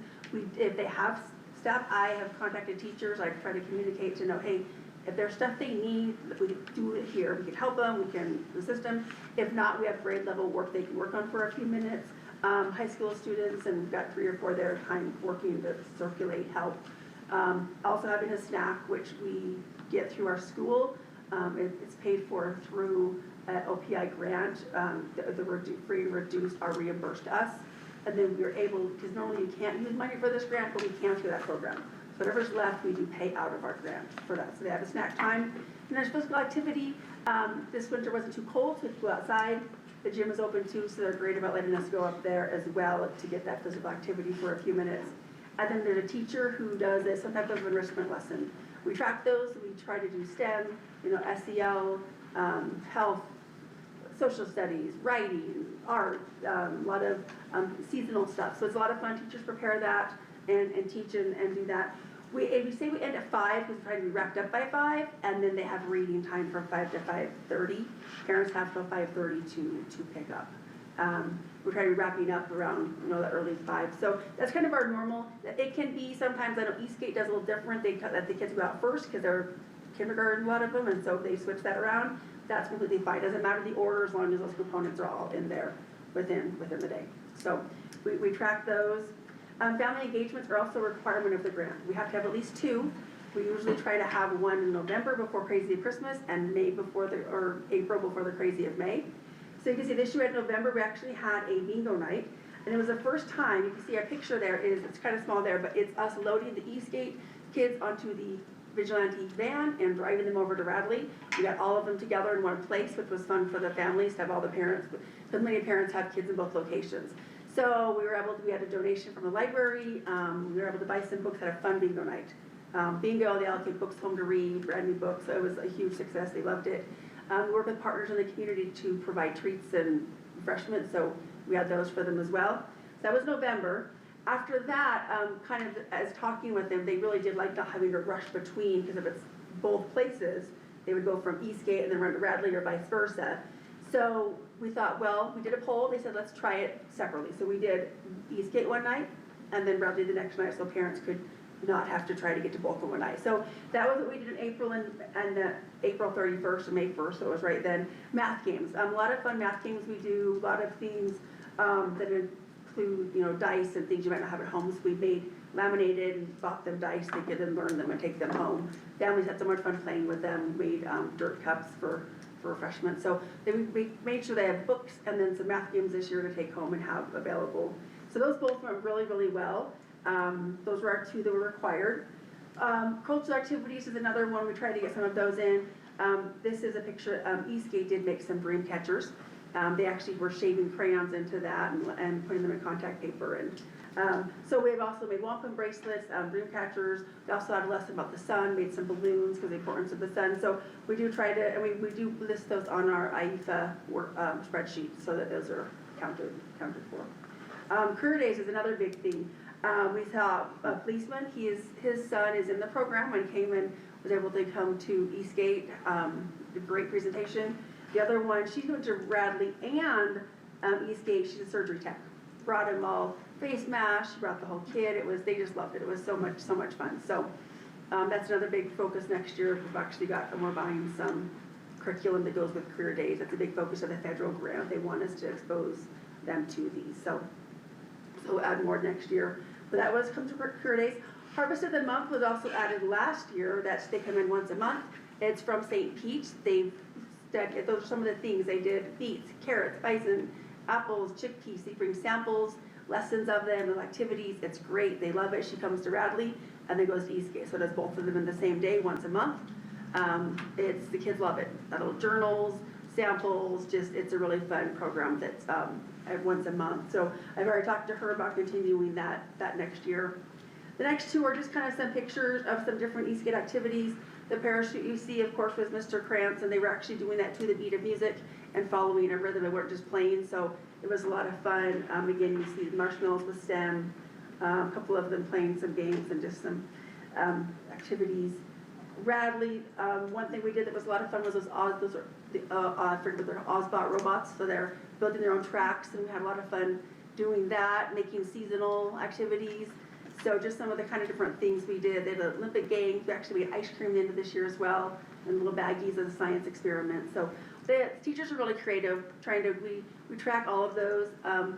If they have stuff, I have contacted teachers. I try to communicate to know, hey, if there's stuff they need, we can do it here. We can help them, we can assist them. If not, we have grade level work they can work on for a few minutes. High school students, and we've got 3 or 4 there time working to circulate help.
Also having a snack, which we get through our school. It's paid for through an OPI grant. The free and reduced are reimbursed to us. And then we're able, because normally you can't use money for this grant, but we can through that program. So whatever's left, we do pay out of our grant for that. So they have a snack time. And there's physical activity. This winter wasn't too cold, so we could go outside. The gym is open too, so they're great about letting us go up there as well to get that physical activity for a few minutes. And then there's a teacher who does some type of enrichment lesson. We track those, we try to do STEM, SEL, health, social studies, writing, art, a lot of seasonal stuff. So it's a lot of fun. Teachers prepare that and teach and do that. We say we end at 5 because we try to be wrapped up by 5, and then they have reading time from 5 to 5:30. Parents have till 5:30 to pick up. We try to be wrapping up around the early 5. So that's kind of our normal. It can be sometimes, I know Eastgate does a little different. They let the kids go out first because they're kindergarten, a lot of them, and so they switch that around. That's completely fine. Doesn't matter the order as long as those components are all in there within the day. So we track those. Family engagements are also a requirement of the grant. We have to have at least 2. We usually try to have one in November before Crazy of Christmas and April before the Crazy of May. So you can see this year in November, we actually had a bingo night. And it was the first time, you can see our picture there it's kind of small there, but it's us loading the Eastgate kids onto the Vigilante van and driving them over to Radley. We got all of them together in one place, which was fun for the families to have all the parents, because many parents have kids in both locations. So we had a donation from the library, we were able to buy some books, had a fun bingo night. Bingo, they allocate books home to read, brand new books, so it was a huge success, they loved it. We work with partners in the community to provide treats and refreshments, so we had those for them as well. So that was November. After that, kind of as talking with them, they really did like not having to rush between, because if it's both places, they would go from Eastgate and then run to Radley or vice versa. So we thought, well, we did a poll, they said, let's try it separately. So we did Eastgate one night, and then Radley the next night, so parents could not have to try to get to both in one night. So that was what we did in April and April 31st and May 1st, so it was right then. Math games, a lot of fun math games we do, a lot of things that include, dice and things you might not have at home. So we made laminated and bought them dice, they could then learn them and take them home. Families had so much fun playing with them. We made dirt cups for refreshment. So we made sure they have books and then some math games this year to take home and have available. So those both went really, really well. Those were our 2 that were required. Cultural activities is another one. We tried to get some of those in. This is a picture. Eastgate did make some dream catchers. They actually were shaving crayons into that and putting them in contact paper. And so we've also made wampum bracelets, dream catchers. We also had a lesson about the sun, made some balloons because of the importance of the sun. So we do try to, and we do list those on our IEFA spreadsheet so that those are counted for. Career Days is another big thing. We saw a policeman, his son is in the program and came and was able to come to Eastgate, a great presentation. The other one, she went to Radley and Eastgate, she's a surgery tech. Brought him all face masks, she brought the whole kit, they just loved it, it was so much fun. So that's another big focus next year. We've actually got, and we're buying some curriculum that goes with Career Days. That's a big focus of the federal grant. They want us to expose them to these. So we'll add more next year. But that was comes to Career Days. Harvest of the Month was also added last year. They come in once a month. It's from St. Pete's. Those are some of the things they did: beets, carrots, bison, apples, chickpeas. They bring samples, lessons of them, and activities. It's great. They love it. She comes to Radley and then goes to Eastgate. So does both of them in the same day, once a month. The kids love it. Little journals, samples. It's a really fun program that's once a month. So I've already talked to her about continuing that next year. The next 2 are just kind of some pictures of some different Eastgate activities. The parachute you see, of course, was Mr. Krantz, and they were actually doing that to the beat of music and following a rhythm. They weren't just playing, so it was a lot of fun. Again, you see marshmallows with STEM, a couple of them playing some games and just some activities. Radley, one thing we did that was a lot of fun was those Ozbot robots. So they're building their own tracks, and we had a lot of fun doing that, making seasonal activities. So just some of the kind of different things we did. They had Olympic Games. We actually made ice cream into this year as well, and little baggies of the science experiment. So the teachers are really creative, we track all of those. I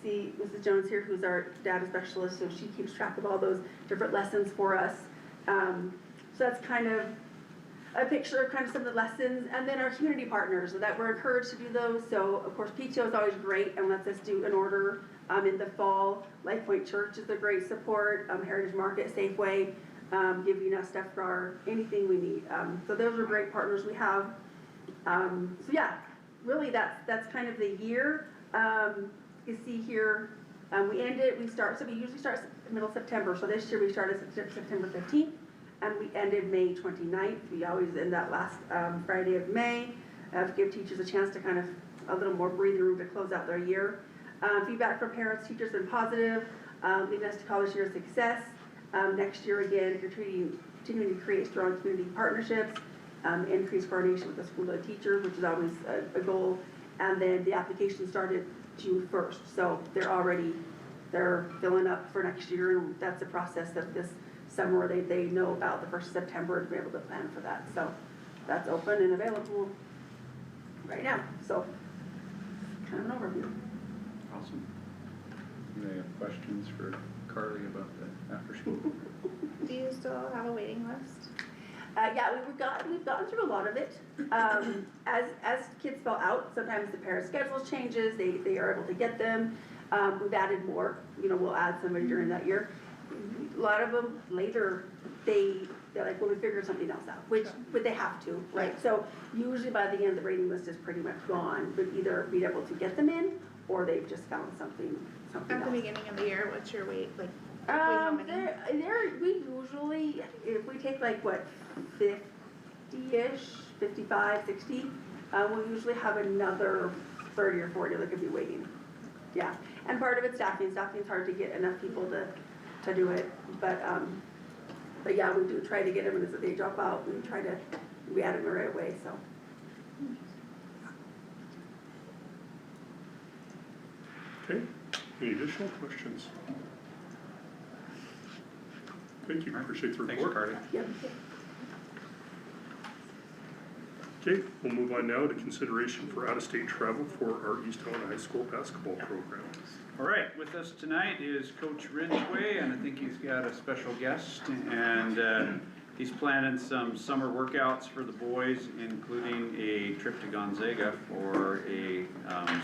see Mrs. Jones here, who's our data specialist, so she keeps track of all those different lessons for us. So that's kind of a picture of kind of some of the lessons, and then our community partners, that we're encouraged to do those. So of course PTO is always great and lets us do an order in the fall. Life Point Church is a great support, Heritage Market, Safeway, giving us stuff for anything we need. So those are great partners we have. So yeah, really that's kind of the year. You see here, we usually start middle of September. So this year we started September 15th. And we ended May 29th. We always end that last Friday of May, to give teachers a chance to kind of a little more breathing room to close out their year. Feedback from parents, teachers has been positive, leading us to call this year a success. Next year again, continuing to create strong community partnerships, increased coordination with the school and teachers, which is always a goal. And then the application started June 1st, so they're filling up for next year, and that's the process of this summer. They know about the 1st of September to be able to plan for that. So that's open and available right now. So kind of an overview.
Awesome. Any questions for Carly about the after school?
Do you still have a waiting list?
Yeah, we've gotten through a lot of it. As kids fall out, sometimes the parents' schedules changes. They are able to get them. We've added more. We'll add somebody during that year. A lot of them later, they're like, well, we figured something else out, but they have to, right? So usually by the end, the waiting list is pretty much gone, but either be able to get them in, or they've just found something
At
else.
the beginning of the year, what's your wait, like, roughly how many?
We usually, if we take like, what, 50-ish, 55, 60, we usually have another 30 or 40 that could be waiting. Yeah, and part of it's staffing. Staffing's hard to get enough people to do it, but yeah, we do try to get them, and as they drop out, we add them right away, so.
Okay, any additional questions? Thank you, appreciate the report.
Thanks, Carly.
Yep.
Okay, we'll move on now to consideration for out-of-state travel for our East Helena High School basketball program.
All right, with us tonight is Coach Ridgway, and I think he's got a special guest, and he's planning some summer workouts for the boys, including a trip to Gonzaga for a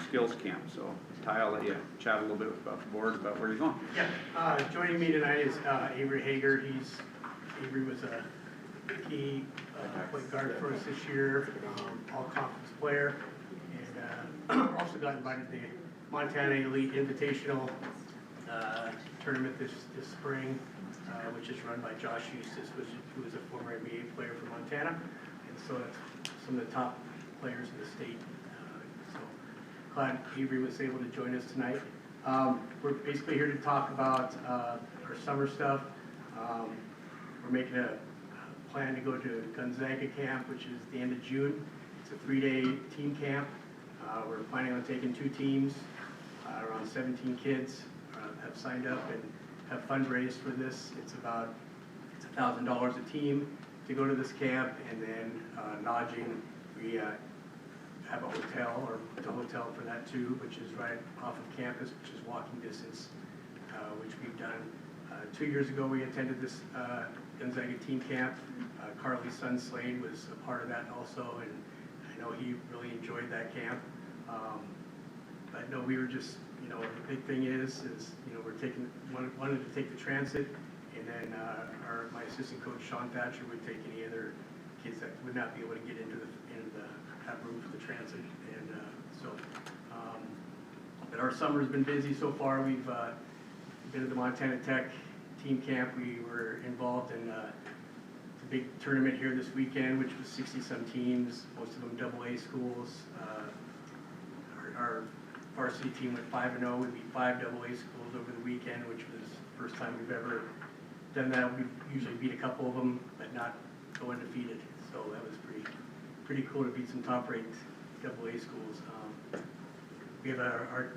skills camp. So Ty, I'll let you chat a little bit about the board, about where you're going.
Yeah, joining me tonight is Avery Hager. Avery was a key point guard for us this year, all-conference player, and also got invited to the Montana Elite Invitational tournament this spring, which is run by Josh Eustace, who is a former NBA player from Montana, and so that's some of the top players in the state. So glad Avery was able to join us tonight. We're basically here to talk about our summer stuff. We're making a plan to go to Gonzaga camp, which is the end of June. It's a 3-day team camp. We're planning on taking 2 teams. Around 17 kids have signed up and have fundraised for this. It's $1,000 a team to go to this camp, and then lodging. We have a hotel, or the hotel for that too, which is right off of campus, which is walking distance, which we've done. 2 years ago, we attended this Gonzaga team camp. Carly's son Slade was a part of that also, and I know he really enjoyed that camp. But no, we were just, the big thing is we're wanted to take the transit, and then my assistant coach Sean Thatcher would take any other kids that would not be able to get into have room for the transit, and but our summer's been busy so far. We've been at the Montana Tech team camp. We were involved in the big tournament here this weekend, which was 60-some teams, most of them AA schools. Our varsity team went 5-0. We beat 5 AA schools over the weekend, which was the first time we've ever done that. We usually beat a couple of them, but not go undefeated. So that was pretty cool to beat some top-ranked AA schools. We have our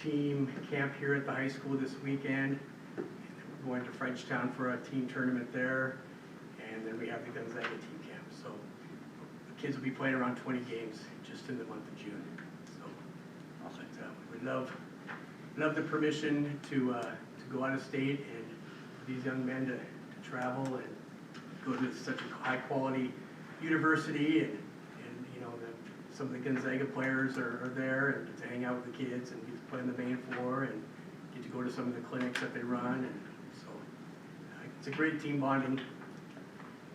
team camp here at the high school this weekend. We're going to Frenchtown for a team tournament there, and then we have the Gonzaga team camp. So the kids will be playing around 20 games just in the month of June. So awesome. We'd love the permission to go out of state and for these young men to travel and go to such a high-quality university and, you know, some of the Gonzaga players are there and get to hang out with the kids and get to play on the main floor and get to go to some of the clinics that they run, and so it's a great team bonding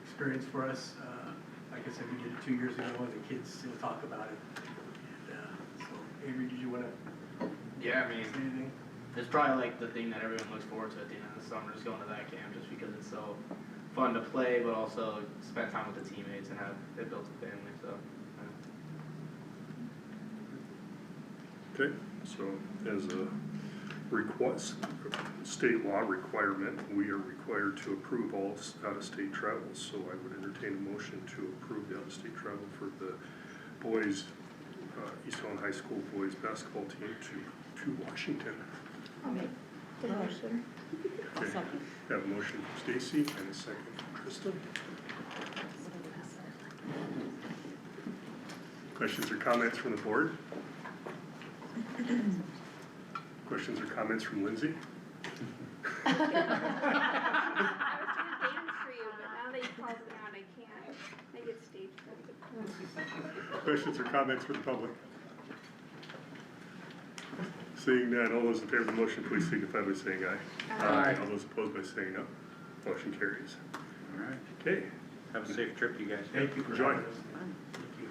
experience for us. Like I said, we did it 2 years ago and the kids still talk about it. And so, Avery, did you wanna
Yeah, I mean,
say anything?
it's probably like the thing that everyone looks forward to at the end of the summer is going to that camp, just because it's so fun to play, but also spend time with the teammates and have it built a family, so.
Okay, so as a state law requirement, we are required to approve all out-of-state travels, so I would entertain a motion to approve the out-of-state travel for the boys, East Helen High School boys basketball team to Washington.
I'll make the motion.
Okay, have a motion from Stacy and a second from Krista. Questions or comments from the board? Questions or comments from Lindsay?
I was gonna dance for you, but now that you called me out, I can't. I get stage fright.
Questions or comments from the public? Seeing none, all those in favor of the motion, please signify by saying aye.
Aye.
All those opposed by saying no. Motion carries.
All right.
Okay,
Have a safe trip, you guys.
Thank you for
Enjoy.
having us. Thank you.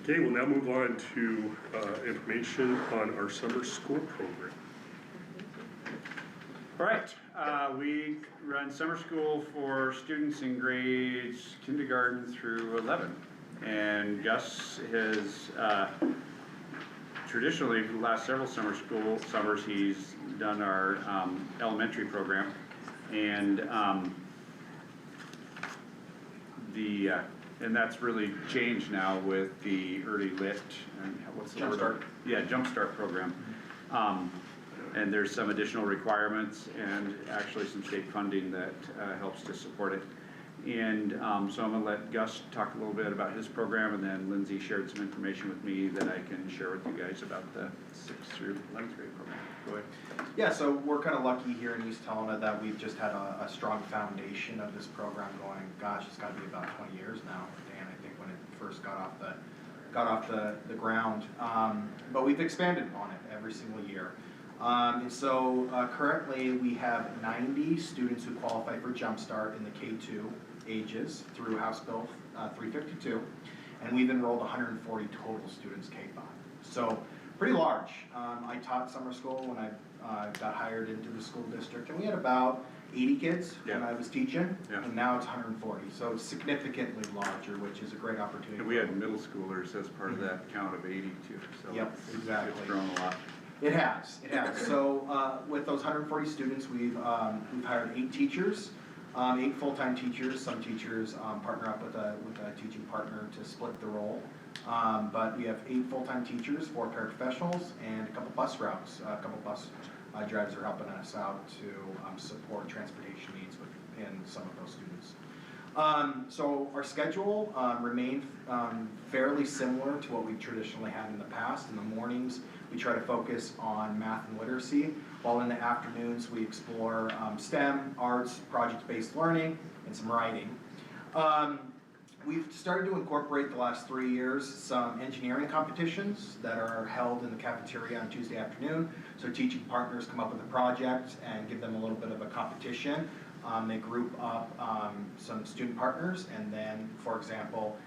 okay, we'll now move on to information on our summer school program.
All right, we run summer school for students in grades kindergarten through 11. And Gus has, traditionally, for the last several summers, he's done our elementary program. And and that's really changed now with the early lit and what's the word?
Jumpstart.
Yeah, Jumpstart program. And there's some additional requirements and actually some state funding that helps to support it. And so I'm gonna let Gus talk a little bit about his program, and then Lindsay shared some information with me that I can share with you guys about the 6th through 11th grade program. Go ahead.
Yeah, so we're kind of lucky here in East Helena that we've just had a strong foundation of this program going, gosh, it's gotta be about 20 years now, Dan, I think, when it first got off the ground. But we've expanded upon it every single year. And so currently we have 90 students who qualify for Jumpstart in the K2 ages through House Bill 352, and we've enrolled 140 total students K5. So pretty large. I taught summer school when I got hired into the school district, and we had about 80 kids when I was teaching, and now it's 140. So it's significantly larger, which is a great opportunity.
And we had middle schoolers as part of that count of 82, so
Yep, exactly.
It's grown a lot.
It has. So with those 140 students, we've hired 8 teachers, 8 full-time teachers. Some teachers partner up with a teaching partner to split the role. But we have 8 full-time teachers, 4 paraprofessionals, and a couple bus routes. A couple bus drivers are helping us out to support transportation needs within some of those students. So our schedule remained fairly similar to what we've traditionally had in the past. In the mornings, we try to focus on math and literacy, while in the afternoons we explore STEM, arts, project-based learning, and some writing. We've started to incorporate the last 3 years some engineering competitions that are held in the cafeteria on Tuesday afternoon. So teaching partners come up with a project and give them a little bit of a competition. They group up some student partners, and then, for example,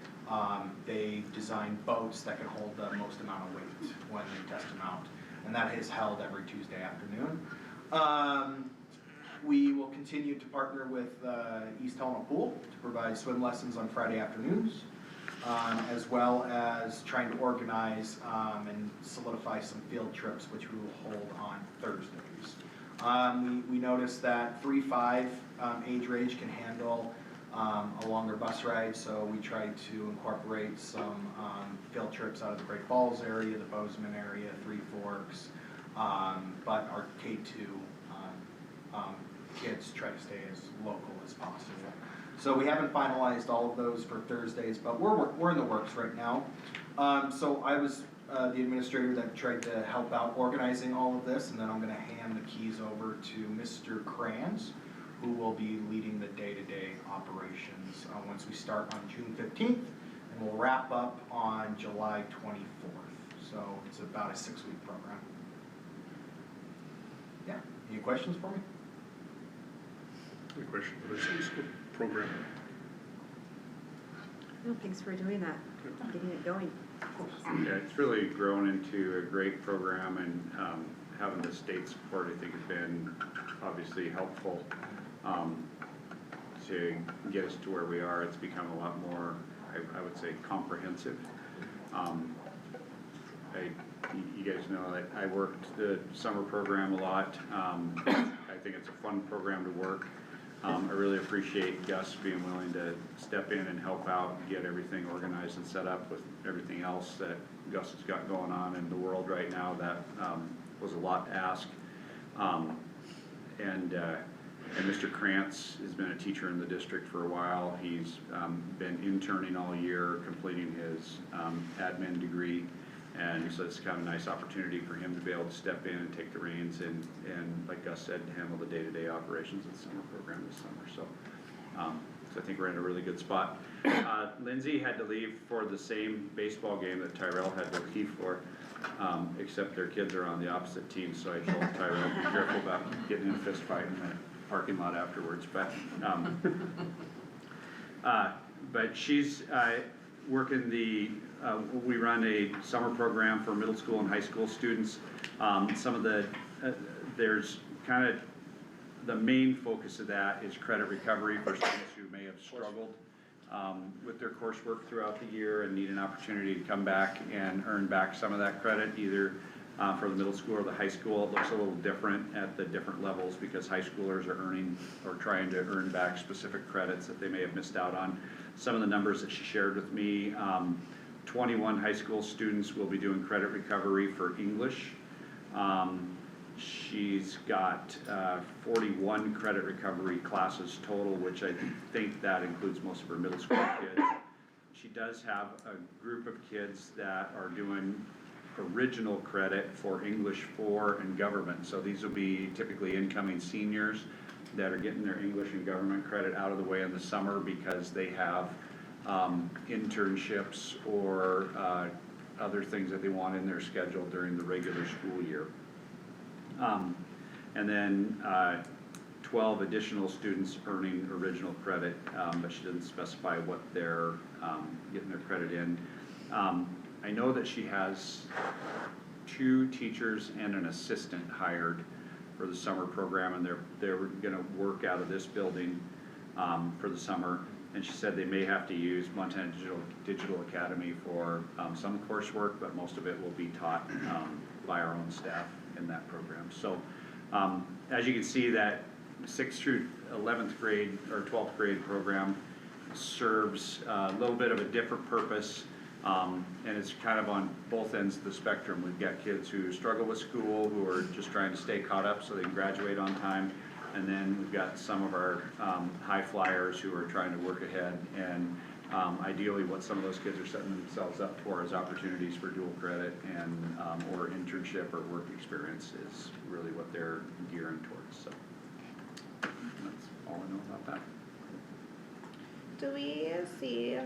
they design boats that can hold the most amount of weight when they test them out. And that is held every Tuesday afternoon. We will continue to partner with East Helena Pool to provide swim lessons on Friday afternoons, as well as trying to organize and solidify some field trips, which we will hold on Thursdays. We noticed that 3-5 age range can handle a longer bus ride, so we try to incorporate some field trips out of the Great Falls area, the Bozeman area, Three Forks, but our K2 kids try to stay as local as possible. So we haven't finalized all of those for Thursdays, but we're in the works right now. So I was the administrator that tried to help out organizing all of this, and then I'm going to hand the keys over to Mr. Kranz, who will be leading the day-to-day operations, once we start on June 15th, and we'll wrap up on July 24th. So it's about a 6-week program. Yeah, any questions for me?
Any questions for the Sunday school program?
No, thanks for doing that, getting it going.
Yeah, it's really grown into a great program, and having the state support, I think, has been obviously helpful to get us to where we are. It's become a lot more, I would say, comprehensive. You guys know that I worked the summer program a lot. I think it's a fun program to work. I really appreciate Gus being willing to step in and help out and get everything organized and set up with everything else that Gus has got going on in the world right now. That was a lot to ask. And Mr. Krantz has been a teacher in the district for a while. He's been interning all year, completing his admin degree. And so it's kind of a nice opportunity for him to be able to step in and take the reins and like Gus said, handle the day-to-day operations of the summer program this summer. So I think we're in a really good spot. Lindsay had to leave for the same baseball game that Tyrell had to leave for, except their kids are on the opposite team. So I told Tyrell, be careful about getting in a fist fight in the parking lot afterwards. But she's working we run a summer program for middle school and high school students. Some of there's kind of, the main focus of that is credit recovery for students who may have struggled with their coursework throughout the year and need an opportunity to come back and earn back some of that credit, either for the middle school or the high school. It looks a little different at the different levels because high schoolers are earning or trying to earn back specific credits that they may have missed out on. Some of the numbers that she shared with me, 21 high school students will be doing credit recovery for English. She's got 41 credit recovery classes total, which I think that includes most of her middle school kids. She does have a group of kids that are doing original credit for English 4 and government. So these will be typically incoming seniors that are getting their English and government credit out of the way in the summer because they have internships or other things that they want in their schedule during the regular school year. And then 12 additional students earning original credit, but she didn't specify what they're getting their credit in. I know that she has 2 teachers and an assistant hired for the summer program, and they're gonna work out of this building for the summer. And she said they may have to use Montana Digital Academy for some coursework, but most of it will be taught by our own staff in that program. So as you can see, that 6th through 11th grade or 12th grade program serves a little bit of a different purpose, and it's kind of on both ends of the spectrum. We've got kids who struggle with school, who are just trying to stay caught up so they can graduate on time. And then we've got some of our high flyers who are trying to work ahead, and ideally what some of those kids are setting themselves up for is opportunities for dual credit and or internship or work experience is really what they're gearing towards. So that's all I know about that.
Do we see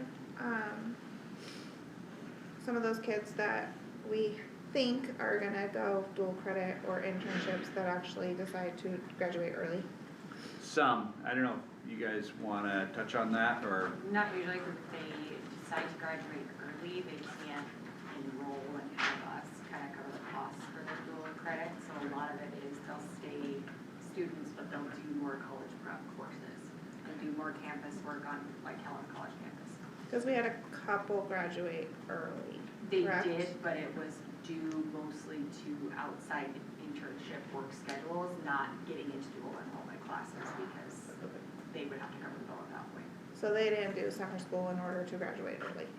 some of those kids that we think are gonna go dual credit or internships that actually decide to graduate early?
Some, I don't know if you guys wanna touch on that or?
Not usually, because if they decide to graduate early, they can't enroll and have us kind of cover the costs for their dual credit. So a lot of it is they'll stay students, but they'll do more college prep courses and do more campus work on like Helen College campus.
Cause we had a couple graduate early,
They
correct?
did, but it was due mostly to outside internship work schedules, not getting into dual enrollment classes because they would have to cover the bill at that point.
So they didn't do summer school in order to graduate early.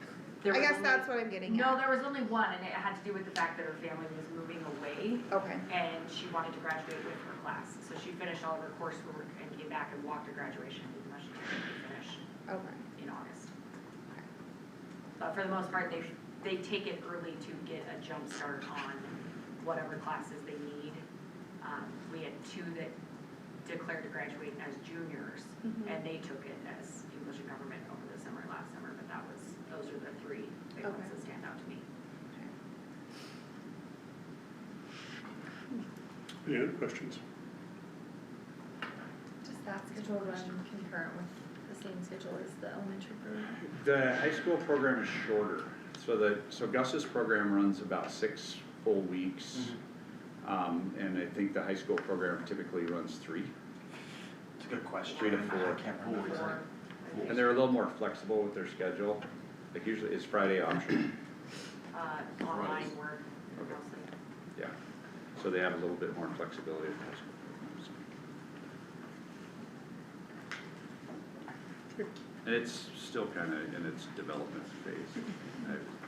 There
I
was
guess
only-
that's what I'm getting
No,
at.
there was only one, and it had to do with the fact that her family was moving away.
Okay.
And she wanted to graduate with her class, so she finished all of her coursework and came back and walked to graduation, even though she didn't finish
Okay.
in August. But for the most part, they take it early to get a jump start on whatever classes they need. We had 2 that declared to graduate as juniors, and they took it as English and government over the summer, last summer, but those are the three big ones
Okay.
that stand out to me.
Any other questions?
Does that schedule run concurrent with the same schedule as the elementary program?
The high school program is shorter, so Gus's program runs about 6 full weeks. And I think the high school program typically runs 3.
It's a good question.
3 to 4.
I can't remember exactly.
And they're a little more flexible with their schedule, like usually it's Friday optional.
Online work
Okay.
mostly.
Yeah, so they have a little bit more flexibility with high school programs. And it's still kind of in its development phase,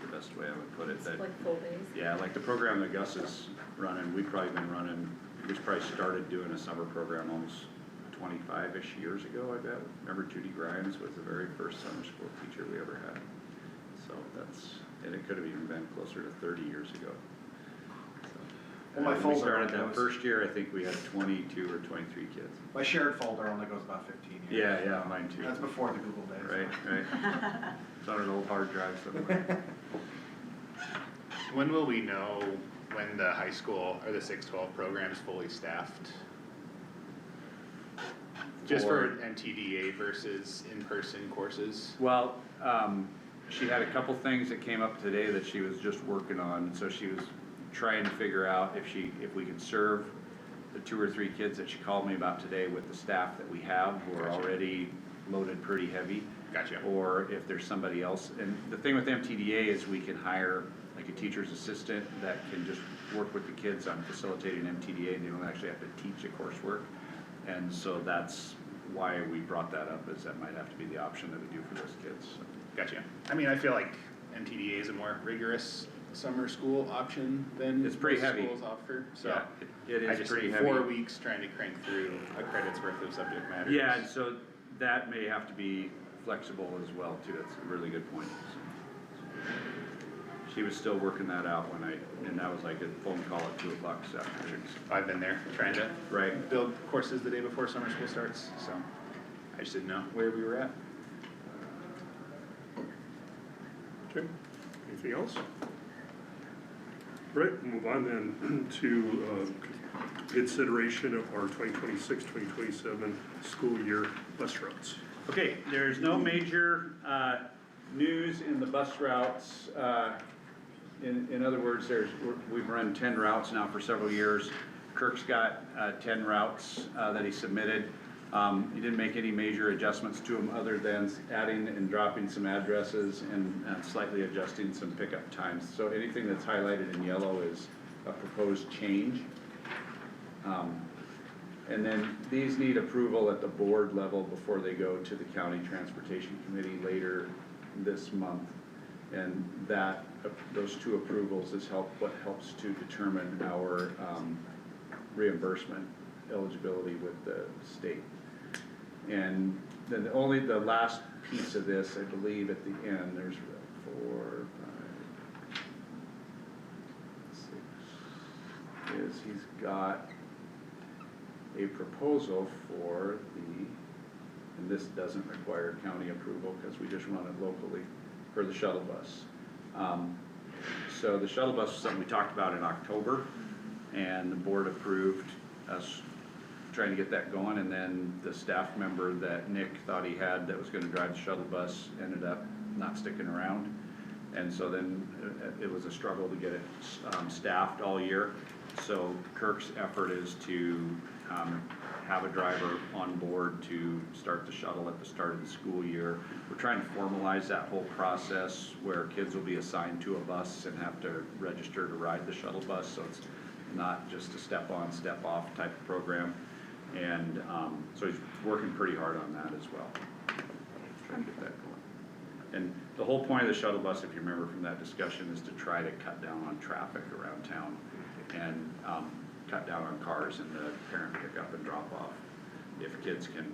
the best way I would put it.
It's
That-
like full days?
Yeah, like the program that Gus is running, we've probably been running, we probably started doing a summer program almost 25-ish years ago, I bet. Remember Judy Grimes was the very first summer school teacher we ever had. So and it could have even been closer to 30 years ago.
Well, my
When we
folder
started that
goes-
first year, I think we had 22 or 23 kids.
My shared folder only goes about 15 years.
Yeah, mine too.
That's before the Google days.
Right. It's on an old hard drive somewhere.
When will we know when the high school or the 6-12 program is fully staffed? Just for MTDA versus in-person courses?
Well, she had a couple things that came up today that she was just working on, and so she was trying to figure out if we could serve the 2 or 3 kids that she called me about today with the staff that we have, who are already loaded pretty heavy.
Gotcha.
Or if there's somebody else, and the thing with MTDA is we can hire like a teacher's assistant that can just work with the kids on facilitating MTDA, and they don't actually have to teach the coursework. And so that's why we brought that up, is that might have to be the option that we do for those kids. So.
Gotcha. I mean, I feel like MTDA is a more rigorous summer school option than
It's pretty
most
heavy.
schools offer, so.
Yeah, it is
I just
pretty
think
heavy.
4 weeks trying to crank through a credit's worth of subject matter.
Yeah, and so that may have to be flexible as well too, that's a really good point. She was still working that out and that was like a phone call at 2 o'clock this afternoon.
I've been there trying to build courses the day before summer school starts, so I just didn't know where we were at.
Okay, anything else? Right, we'll move on then to consideration of our 2026-2027 school year bus routes.
Okay, there's no major news in the bus routes. In other words, we've run 10 routes now for several years. Kirk's got 10 routes that he submitted. He didn't make any major adjustments to them other than adding and dropping some addresses and slightly adjusting some pickup times. So anything that's highlighted in yellow is a proposed change. And then these need approval at the board level before they go to the county transportation committee later this month. And those 2 approvals is what helps to determine our reimbursement eligibility with the state. And then the last piece of this, I believe at the end, there's 4, 5, 6, is he's got a proposal for and this doesn't require county approval because we just run it locally, for the shuttle bus. So the shuttle bus is something we talked about in October, and the board approved us trying to get that going, and then the staff member that Nick thought he had that was gonna drive the shuttle bus ended up not sticking around. And so then it was a struggle to get it staffed all year. So Kirk's effort is to have a driver on board to start the shuttle at the start of the school year. We're trying to formalize that whole process where kids will be assigned to a bus and have to register to ride the shuttle bus, so it's not just a step on, step off type of program. And so he's working pretty hard on that as well, trying to get that going. And the whole point of the shuttle bus, if you remember from that discussion, is to try to cut down on traffic around town and cut down on cars and the parent pickup and drop off. If kids can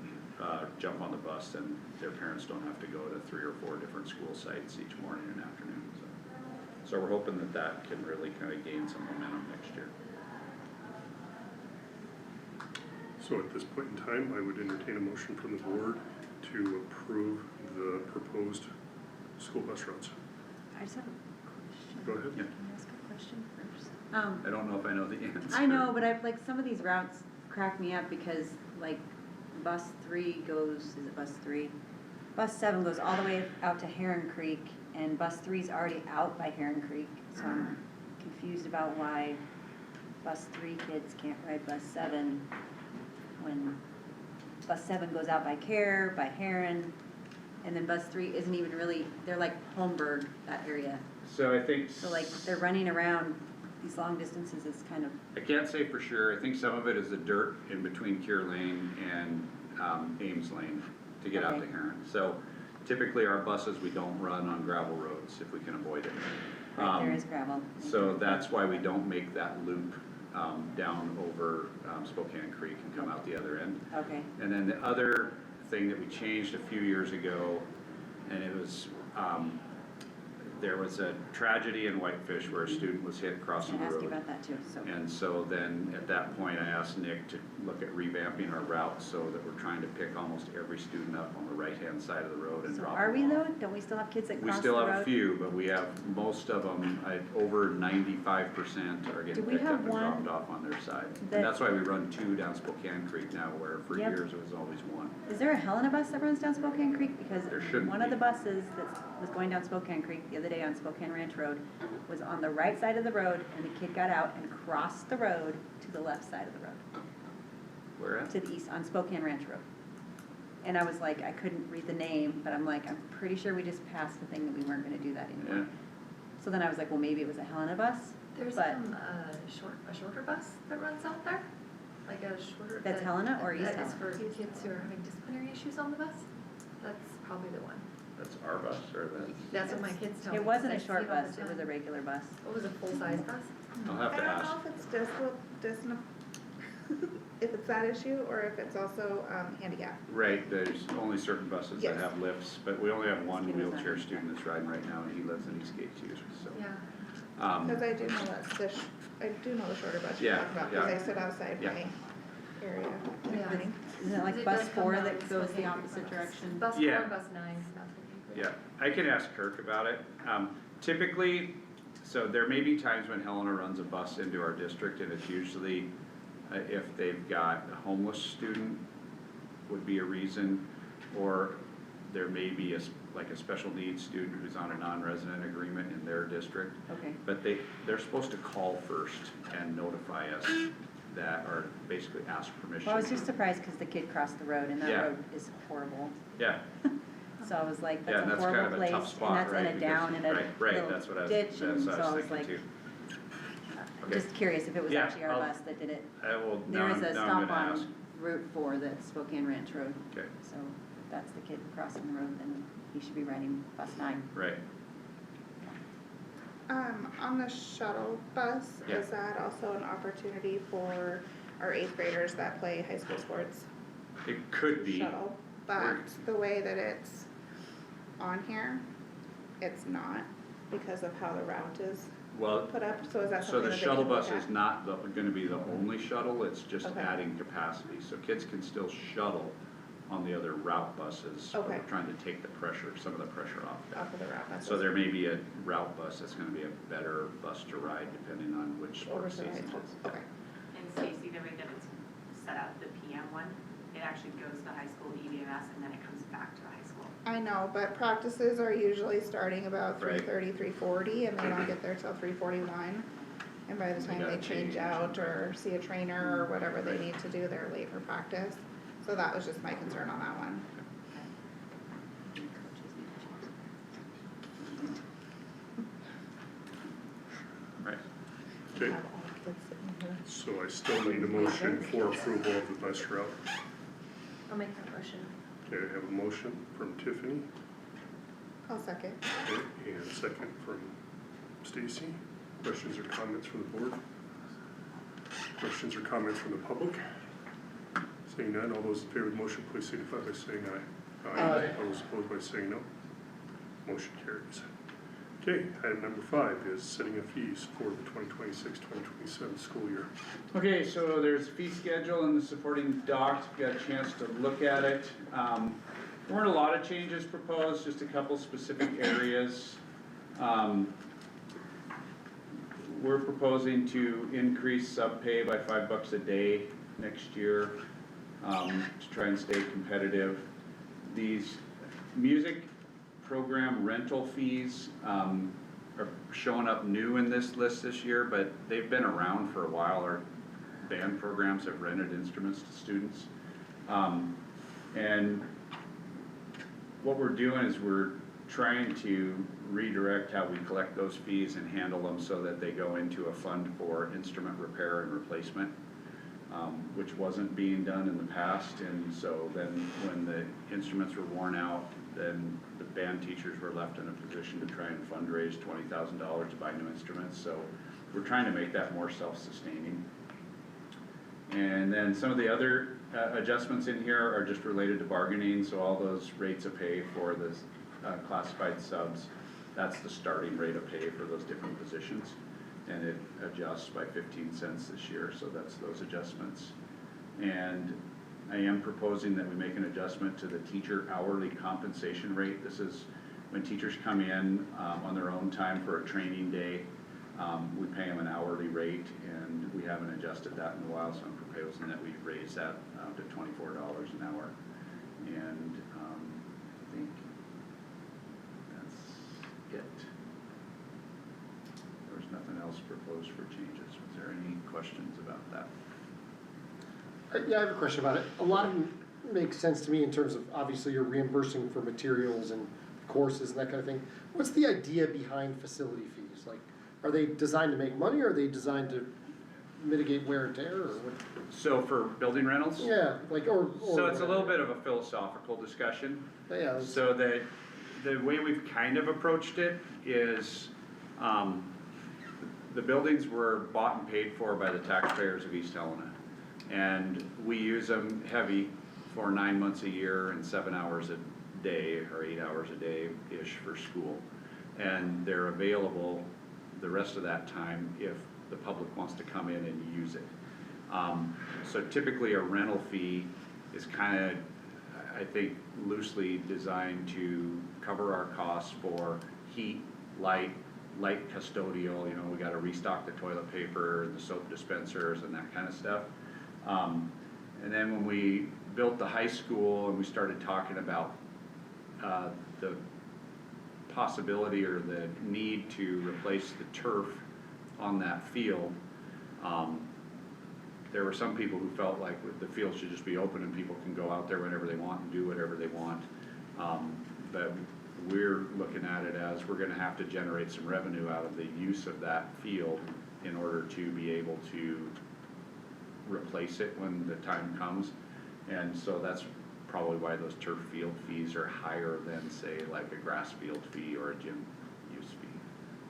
jump on the bus, then their parents don't have to go to 3 or 4 different school sites each morning and afternoon. So we're hoping that can really kind of gain some momentum next year.
So at this point in time, I would entertain a motion from the board to approve the proposed school bus routes.
I just have a question.
Go ahead.
Can I ask a question first?
I don't know if I know the answer.
I know, but I've, like, some of these routes crack me up because, like, bus 3 goes, is it bus 3? Bus 7 goes all the way out to Heron Creek, and bus 3's already out by Heron Creek, so I'm confused about why bus 3 kids can't ride bus 7 when bus 7 goes out by Care, by Heron, and then bus 3 isn't even really, they're like Holmberg, that area.
So I think.
So like, they're running around these long distances, it's kind of,
I can't say for sure. I think some of it is the dirt in between Kier Lane and Ames Lane to get out to
Okay.
Heron. So typically our buses, we don't run on gravel roads if we can avoid it.
right, there is gravel.
So that's why we don't make that loop down over Spokane Creek and come out the other end.
Okay,
And then the other thing that we changed a few years ago, and it was, there was a tragedy in Whitefish where a student was hit
I
crossing
was
the
gonna ask you
road.
about that too, so.
And so then at that point, I asked Nick to look at revamping our route so that we're trying to pick almost every student up on the right-hand side of the road and
So
drop
are we
them
though?
off.
Don't we still have kids that
We
cross the road?
still have a few, but we have most of them, over 95% are
Do
getting
we
picked
have
up and
one
dropped off on their side.
that-
And that's why we run 2 down Spokane Creek now, where for
Yep.
years it was always 1.
Is there a Helena bus that runs down Spokane Creek? Because
There shouldn't
one of
be.
the buses that was going down Spokane Creek the other day on Spokane Ranch Road was on the right side of the road, and the kid got out and crossed the road to the left side of the road,
Where at?
to the east, on Spokane Ranch Road. And I was like, I couldn't read the name, but I'm like, I'm pretty sure we just passed the thing that we weren't gonna do that
Yeah.
anymore. So then I was like, well, maybe it was a Helena bus,
There's
but
a shorter bus that runs out there, like a shorter.
That's Helena or East
That is for
Helena?
kids who are having disciplinary issues on the bus. That's probably the one.
That's our bus or that's?
That's what my kids tell me.
it wasn't a
'cause I
short
see it all the
bus, it was
time.
a regular bus.
What was a full-size bus?
I'll have
I
to
don't
ask.
know if it's just if it's that issue or if it's also handicap.
Right, there's only certain buses that
Yes.
have lifts, but we only have one
Kid was not
wheelchair
in
student that's riding right now, and he lives in Eastgate too, so.
Yeah.
Cause I do know I do know the shorter bus you're
Yeah,
talking about, cause
yeah.
I sit outside
Yeah.
my area.
Yeah.
Morning.
Isn't it like
It
bus
does come
4
down
that
to
goes the
Spokane
opposite
bus.
direction?
Bus 4
Yeah.
and bus 9, that's what we.
Yeah, I can ask Kirk about it. Typically, so there may be times when Helena runs a bus into our district, and it's usually if they've got a homeless student would be a reason, or there may be like a special needs student who's on a non-resident agreement in their district.
Okay.
But they're supposed to call first and notify us that, or basically ask permission.
Well, I was just surprised because the kid crossed the road and that
Yeah.
road is horrible.
Yeah,
So I was like,
yeah,
that's
and
a
that's kind
horrible
of a
place,
tough
and
spot,
that's in
right?
a
Because-
down in a
right,
little
that's what I was,
ditch,
that's
and
what
so
I
I
was
was
thinking
like,
too.
I'm
Okay.
just curious if it was
Yeah,
actually our
I'll-
bus that did it.
I will,
There
now
is a
I'm
stop
gonna ask.
on Route 4 that's Spokane Ranch Road,
Okay,
so if that's the kid crossing the road, then he should be riding bus 9.
right.
On the shuttle bus,
Yeah.
is that also an opportunity for our 8th graders that play high school sports?
It could be.
Shuttle, but the way that it's on here, it's not because of how the route is
Well,
put up, so is that
so
something
the
that they
shuttle
can look
bus
at?
is not gonna be the only shuttle, it's just
Okay.
adding capacity. So kids can still shuttle on the other route buses. but
Okay.
We're trying to take the pressure, some of the pressure off that.
Off of the route buses.
So there may be a route bus that's gonna be a better bus to ride depending on which
Over
sports
to the high
season
school,
it is.
okay.
And Stacy, the way that it's set up, the PM one, it actually goes to high school EDMS and then it comes back to high school.
I know, but practices are usually starting about
Right.
3:30, 3:40, and they don't get there till 3:41. And by the
You
time
gotta
they change
change.
out or see a trainer or whatever they need to do, they're late for practice. So that was just my concern on that one.
Right.
Okay,
Have all kids sitting here.
so I still need a motion for approval of the bus route.
I'll make that motion.
Okay, I have a motion from Tiffany,
I'll second.
okay, and second from Stacy. Questions or comments from the board? Questions or comments from the public? Seeing none, all those in favor of the motion, please signify by saying aye.
Aye.
All those opposed by saying no. Motion carries. Okay, item number 5 is setting of fees for the 2026-2027 school year.
Okay, so there's a fee schedule and the supporting docs, we got a chance to look at it. There weren't a lot of changes proposed, just a couple specific areas. We're proposing to increase sub pay by $5 a day next year, to try and stay competitive. These music program rental fees, are showing up new in this list this year, but they've been around for a while. Our band programs have rented instruments to students. And what we're doing is we're trying to redirect how we collect those fees and handle them so that they go into a fund for instrument repair and replacement, which wasn't being done in the past. And so then when the instruments were worn out, then the band teachers were left in a position to try and fundraise $20,000 to buy new instruments. So we're trying to make that more self-sustaining. And then some of the other adjustments in here are just related to bargaining. So all those rates of pay for the classified subs, that's the starting rate of pay for those different positions. And it adjusts by 15 cents this year, so that's those adjustments. And I am proposing that we make an adjustment to the teacher hourly compensation rate. This is when teachers come in on their own time for a training day. We pay them an hourly rate, and we haven't adjusted that in a while, so I'm proposing that we raise that to $24 an hour. And I think that's it. There's nothing else proposed for changes. Was there any questions about that?
Yeah, I have a question about it. A lot of them make sense to me in terms of, obviously, you're reimbursing for materials and courses and that kind of thing. What's the idea behind facility fees? Like, are they designed to make money, or are they designed to mitigate wear and tear, or what?
So for building rentals?
Yeah, like, or.
So it's a little bit of a philosophical discussion.
Yeah.
So the way we've kind of approached it is, the buildings were bought and paid for by the taxpayers of East Helena. And we use them heavy for 9 months a year and 7 hours a day, or 8 hours a day-ish for school. And they're available the rest of that time if the public wants to come in and use it. So typically a rental fee is kind of, I think, loosely designed to cover our costs for heat, light custodial. You know, we got to restock the toilet paper and the soap dispensers and that kind of stuff. And then when we built the high school and we started talking about the possibility or the need to replace the turf on that field, there were some people who felt like the field should just be open and people can go out there whenever they want and do whatever they want. But we're looking at it as we're gonna have to generate some revenue out of the use of that field in order to be able to replace it when the time comes. And so that's probably why those turf field fees are higher than, say, like a grass field fee or a gym use fee.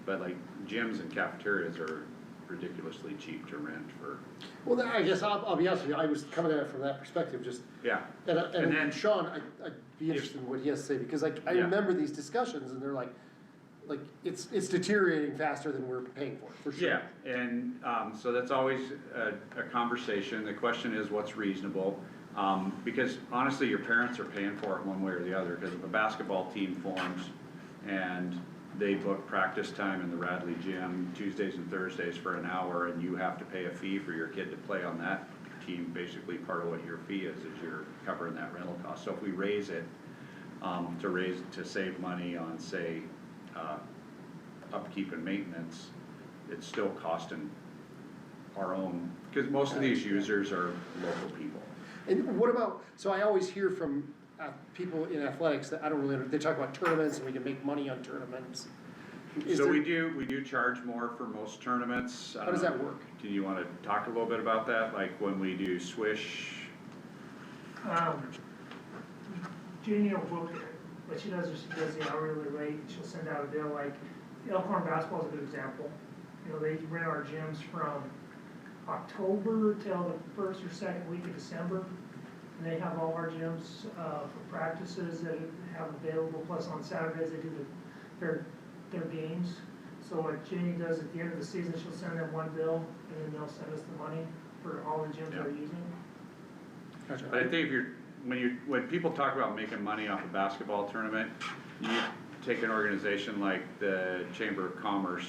But like gyms and cafeterias are ridiculously cheap to rent for.
Well, I guess I'll be honest with you, I was coming at it from that perspective, just.
Yeah.
And then Sean, I'd be interested in what he has to say, because I remember these discussions, and they're like it's deteriorating faster than we're paying for sure.
Yeah, and so that's always a conversation. The question is what's reasonable, because honestly your parents are paying for it one way or the other, because if a basketball team forms and they book practice time in the Radley gym Tuesdays and Thursdays for an hour, and you have to pay a fee for your kid to play on that team, basically part of what your fee is you're covering that rental cost. So if we raise it to save money on, say, upkeep and maintenance, it's still costing our own, because most of these users are local people.
And what about, so I always hear from people in athletics that I don't really, they talk about tournaments and we can make money on tournaments.
So we do charge more for most tournaments.
How does that work?
Do you want to talk a little bit about that, like when we do Swish?
Janie will book it, but she does the hourly rate. She'll send out a bill. Like Elkhorn basketball is a good example. You know, they rent our gyms from October till the first or second week of December. And they have all our gyms for practices that have available. Plus on Saturdays they do their their games. So like Jamie does at the end of the season, she'll send them one bill, and then they'll send us the money for all the gyms they're using.
Gotcha.
But I think if when people talk about making money off a basketball tournament, you take an organization like the Chamber of Commerce,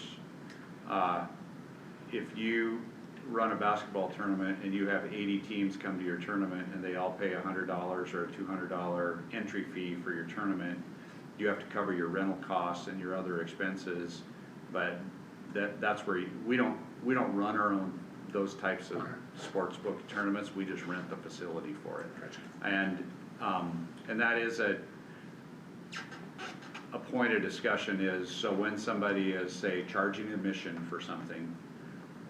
if you run a basketball tournament and you have 80 teams come to your tournament and they all pay $100 or a $200 entry fee for your tournament, you have to cover your rental costs and your other expenses, but that's where we don't run our own those types of sports book tournaments, we just rent the facility for it. And that is a point of discussion is, so when somebody is, say, charging admission for something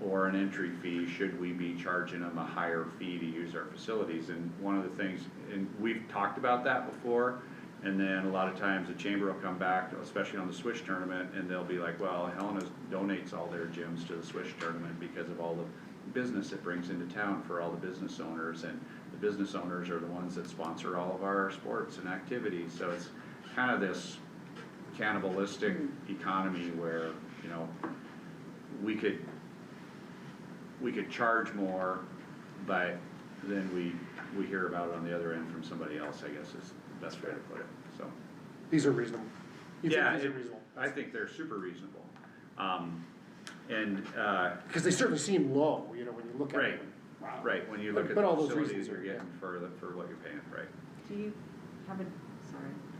or an entry fee, should we be charging them a higher fee to use our facilities? And one of the things, and we've talked about that before, and then a lot of times the chamber will come back, especially on the Swish tournament, and they'll be like, well, Helena donates all their gyms to the Swish tournament because of all the business it brings into town for all the business owners, and the business owners are the ones that sponsor all of our sports and activities. So it's kind of this cannibalistic economy where, you know, we could charge more, but then we hear about it on the other end from somebody else, I guess is the best way to put it, so.
These are reasonable. You think
Yeah,
these are reasonable?
I think they're super reasonable.
Because they certainly seem low, you know, when you look at
Right,
them. Wow.
right, when you look at
But
the
all those
facilities
reasons
you're
are-
getting for what you're paying, right?
Do you have a,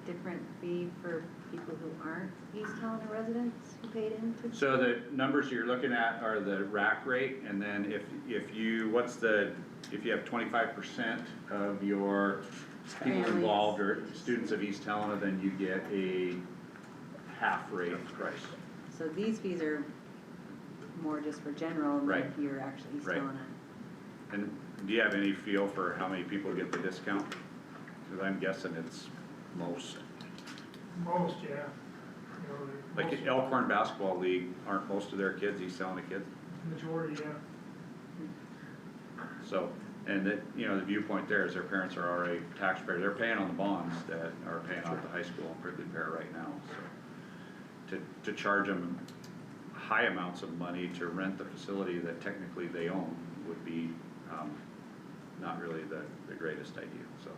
different fee for people who aren't East Helena residents who paid into?
So the numbers you're looking at are the rack rate, and then if you have 25% of your people
Families.
involved or students of East Helena, then you get a half rate price.
So these fees are more just for general than
Right.
if you're actually East
Right.
Helena.
And do you have any feel for how many people get the discount? Because I'm guessing it's most.
Most, yeah. You know,
Like
most-
Elkhorn Basketball League, aren't most of their kids East Helena kids?
Majority, yeah.
So, and that, you know, the viewpoint there is their parents are already taxpayers, they're paying on the bonds that are paying off the high school and Prickly Pear right now, so. To charge them high amounts of money to rent the facility that technically they own would be, not really the greatest idea, so.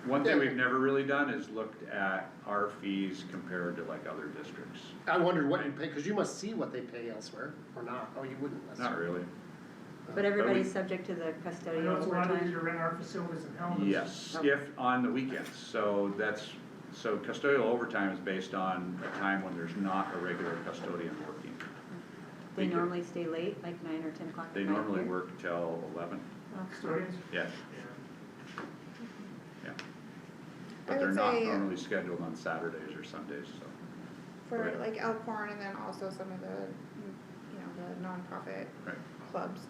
One thing we've never really done is looked at our fees compared to like other districts.
I wondered what you pay, because you must see what they pay elsewhere, or not? Oh, you wouldn't
Not
necessarily.
really.
But everybody's subject to the
I
custodial
know it's a lot easier
overtime?
to rent our facilities in Helena.
Yes, if on the weekends, so custodial overtime is based on a time when there's not a regular custodian working.
They normally stay late, like 9 or 10 o'clock at
They
night
normally
here?
work till 11,
Custodians?
yes, yeah.
I
But they're
would
not
say-
normally scheduled on Saturdays or Sundays, so.
For
Right.
like Elkhorn and then also some of the, you know, the nonprofit
Right.
clubs,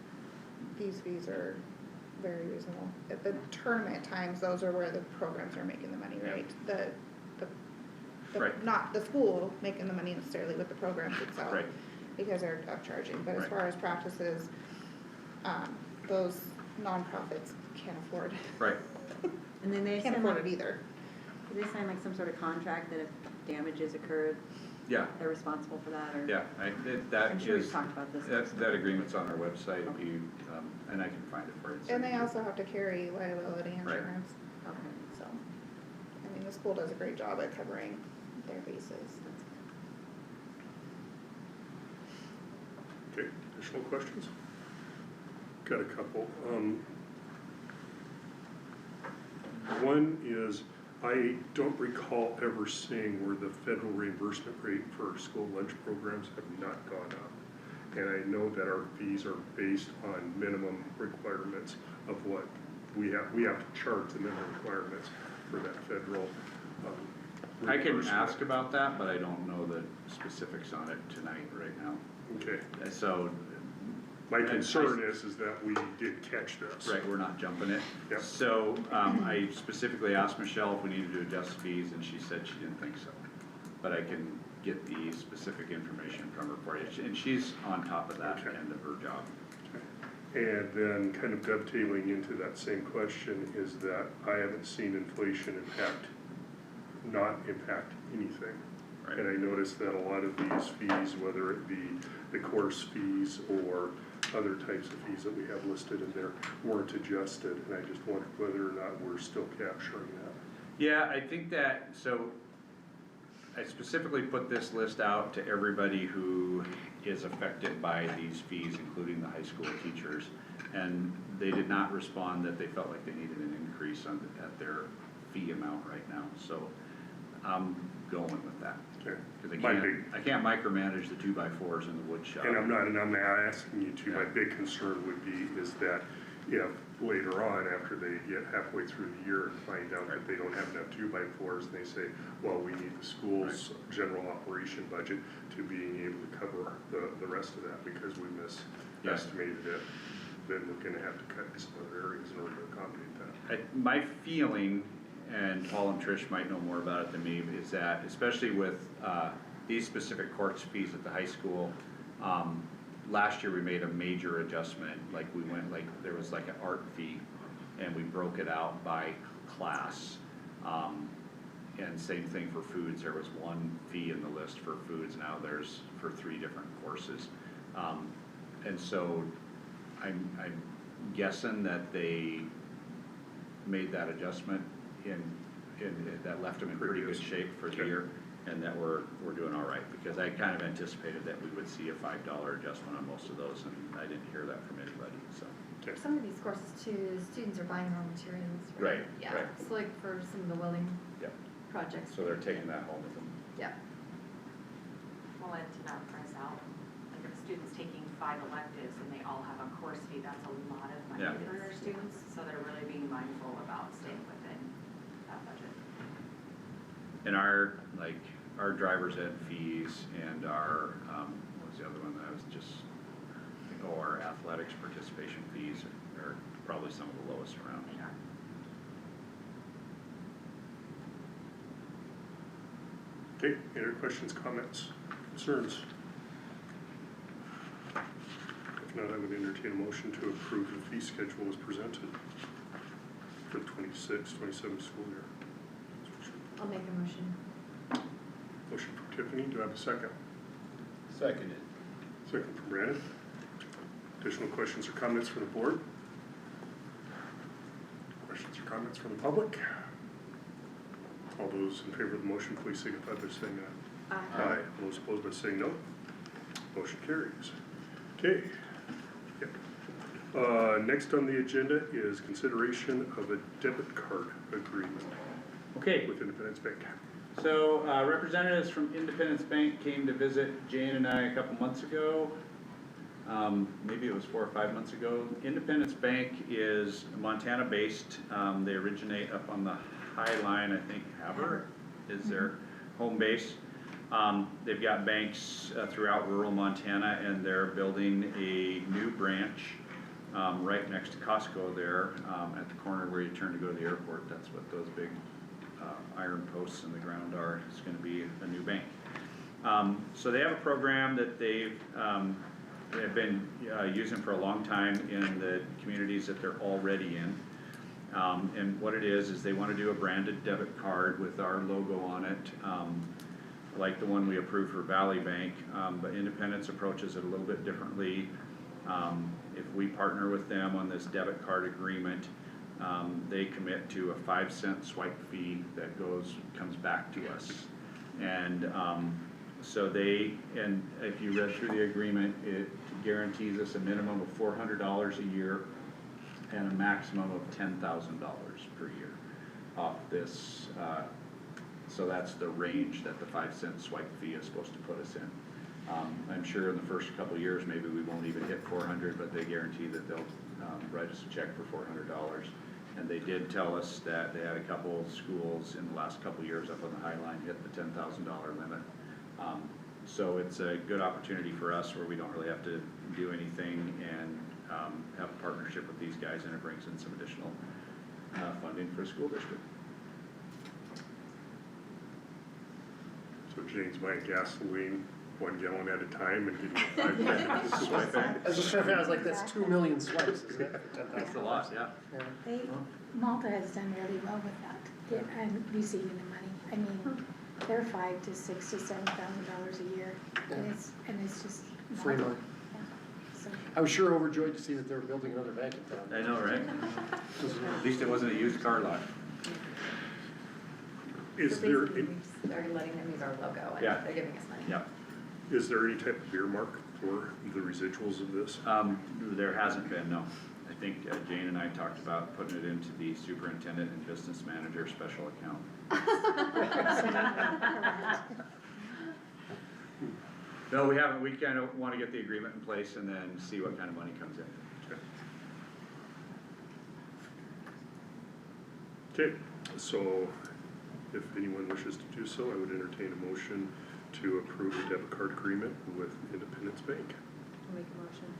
these fees are very reasonable. At the tournament times, those are where the programs are making the money,
Yeah.
right? The
Right.
not the school making the money necessarily with the programs itself.
Right.
Because they're upcharging, but as
Right.
far as practices, those nonprofits can't afford,
Right,
And then they
can't
send
afford
like,
it either.
do they sign like some sort of contract that if damages occur,
yeah,
they're responsible for that, or?
yeah,
I'm
that
sure we've
is,
talked about this.
that agreement's on our website, if you, and I can find it for you.
And they also have to carry liability
Right.
insurance,
Okay.
so, I mean, the school does a great job at covering their bases.
Okay, additional questions? Got a couple. One is, I don't recall ever seeing where the federal reimbursement rate for school lunch programs have not gone up. And I know that our fees are based on minimum requirements of what we have to charge the minimum requirements for that federal,
I can
reimbursement.
ask about that, but I don't know the specifics on it tonight, right now.
Okay.
So.
My concern is that we did catch this.
Right, we're not jumping it.
Yep.
So, I specifically asked Michelle if we needed to adjust fees, and she said she didn't think so. But I can get the specific information from her for you, and she's on top of that
Okay.
end of her job.
And then kind of dovetailing into that same question is that I haven't seen inflation not impact anything
Right.
And I noticed that a lot of these fees, whether it be the course fees or other types of fees that we have listed in there, weren't adjusted, and I just wondered whether or not we're still capturing that.
Yeah, I think that, so I specifically put this list out to everybody who is affected by these fees, including the high school teachers. And they did not respond that they felt like they needed an increase at their fee amount right now, so I'm going with that.
Okay.
Cause
My big-
I can't micromanage the 2x4s in the wood shop.
And I'm not asking you to, my big concern would be is that if later on, after they get halfway through the year and find out that they don't have enough 2x4s, and they say, well, we need the school's general operation budget to being able to cover the rest of that because we misestimated it, then we're gonna have to cut in some other areas in order to accommodate that.
My feeling, and Paul and Trish might know more about it than me, is that especially with these specific course fees at the high school, last year we made a major adjustment, like there was like an art fee, and we broke it out by class. And same thing for foods, there was one fee in the list for foods, now there's for 3 different courses. And so I'm guessing that they made that adjustment that left them in pretty good shape for the year, and that we're doing all right, because I kind of anticipated that we would see a $5 adjustment on most of those, and I didn't hear that from anybody, so.
Some of these courses too, students are buying raw materials, right?
Right,
Yeah,
right.
so like for some of the welding
Yep.
projects.
So they're taking that home with them.
Yeah.
Well, and to not price out, like if a student's taking 5 electives and they all have a course fee, that's a lot of money
Yeah.
for our students, so they're really being mindful about staying within that budget.
And our driver's ed fees and our, what was the other one that I was just, our athletics participation fees are probably some of the lowest around.
They are.
Okay, any other questions, comments, concerns? If not, I would entertain a motion to approve the fee schedule as presented for the 26-27 school year.
I'll make a motion.
Motion from Tiffany, do I have a second?
Seconded.
Second from Brandon. Additional questions or comments from the board? Questions or comments from the public? All those in favor of the motion, please signify by saying aye.
Aye.
All those opposed by saying no. Motion carries. Okay. Yep. Next on the agenda is consideration of a debit card agreement
Okay.
with Independence Bank.
So representatives from Independence Bank came to visit Jane and I a couple months ago. Maybe it was 4 or 5 months ago. Independence Bank is Montana-based. They originate up on the High Line, I think Havre is their home base. They've got banks throughout rural Montana, and they're building a new branch right next to Costco there at the corner where you turn to go to the airport. That's what those big iron posts in the ground are. It's going to be a new bank. So they have a program that they've been using for a long time in the communities that they're already in. And what it is they want to do a branded debit card with our logo on it, like the one we approved for Valley Bank, but Independence approaches it a little bit differently. If we partner with them on this debit card agreement, they commit to a 5-cent swipe fee that comes back to us. And so and if you read through the agreement, it guarantees us a minimum of $400 a year and a maximum of $10,000 per year off this. So that's the range that the 5-cent swipe fee is supposed to put us in. I'm sure in the first couple of years, maybe we won't even hit 400, but they guarantee that they'll write us a check for $400. And they did tell us that they had a couple schools in the last couple of years up on the High Line hit the $10,000 limit. So it's a good opportunity for us where we don't really have to do anything and have a partnership with these guys, and it brings in some additional funding for the school district.
So Jane's buying gasoline 1 gallon at a time and getting a 5-cent swipe.
I was just trying to figure out, I was like, that's 2 million swipes, isn't it?
That's a lot, yeah.
Malta has done really well with that, and receiving the money. I mean, they're $5,000 to $6,000 to $7,000 a year, and it's just
Free
nothing.
money.
Yeah. So,
I was sure overjoyed to see that they were building another bank in town.
I know, right? At least it wasn't a used car lot.
Is
So
there,
basically, we started letting them use our logo,
Yeah.
and they're giving us money.
Yeah.
is there any type of earmark for the residuals of this?
There hasn't been, no. I think Jane and I talked about putting it into the superintendent and business manager special account. No, we haven't. We kind of want to get the agreement in place and then see what kind of money comes in.
Okay, so if anyone wishes to do so, I would entertain a motion to approve the debit card agreement with Independence Bank.
I'll make a motion.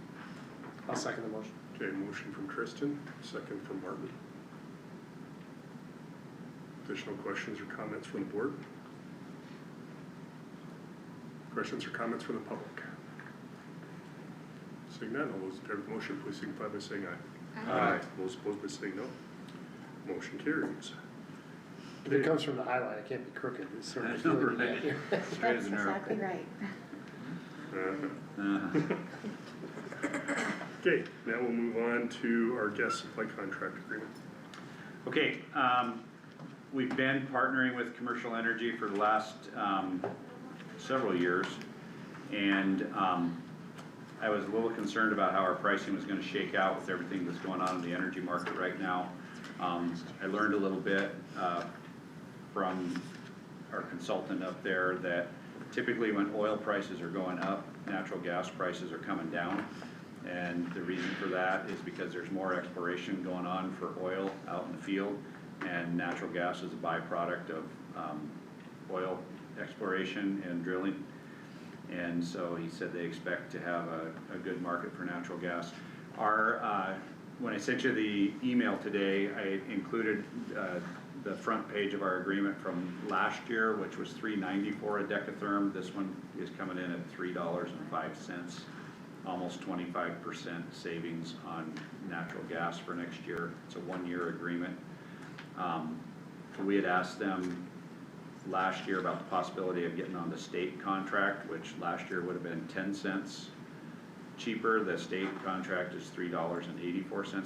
I'll second the motion.
Okay, motion from Kristen, second from Martin. Additional questions or comments from the board? Questions or comments from the public? Seeing none, all those in favor of the motion, please signify by saying aye.
Aye.
Those opposed by saying no. Motion carries.
If it comes from the High Line, it can't be crooked, it's sort of.
I know, right? Straight as
That's
an arrow.
exactly right.
Okay, now we'll move on to our gas supply contract agreement.
Okay, we've been partnering with Commercial Energy for the last several years, and I was a little concerned about how our pricing was gonna shake out with everything that's going on in the energy market right now. I learned a little bit from our consultant up there that typically when oil prices are going up, natural gas prices are coming down. And the reason for that is because there's more exploration going on for oil out in the field, and natural gas is a byproduct of oil exploration and drilling. And so he said they expect to have a good market for natural gas. When I sent you the email today, I included the front page of our agreement from last year, which was $3.94 a decatherm. This one is coming in at $3.05, almost 25% savings on natural gas for next year. It's a 1-year agreement. We had asked them last year about the possibility of getting on the state contract, which last year would have been 10 cents cheaper. The state contract is $3.84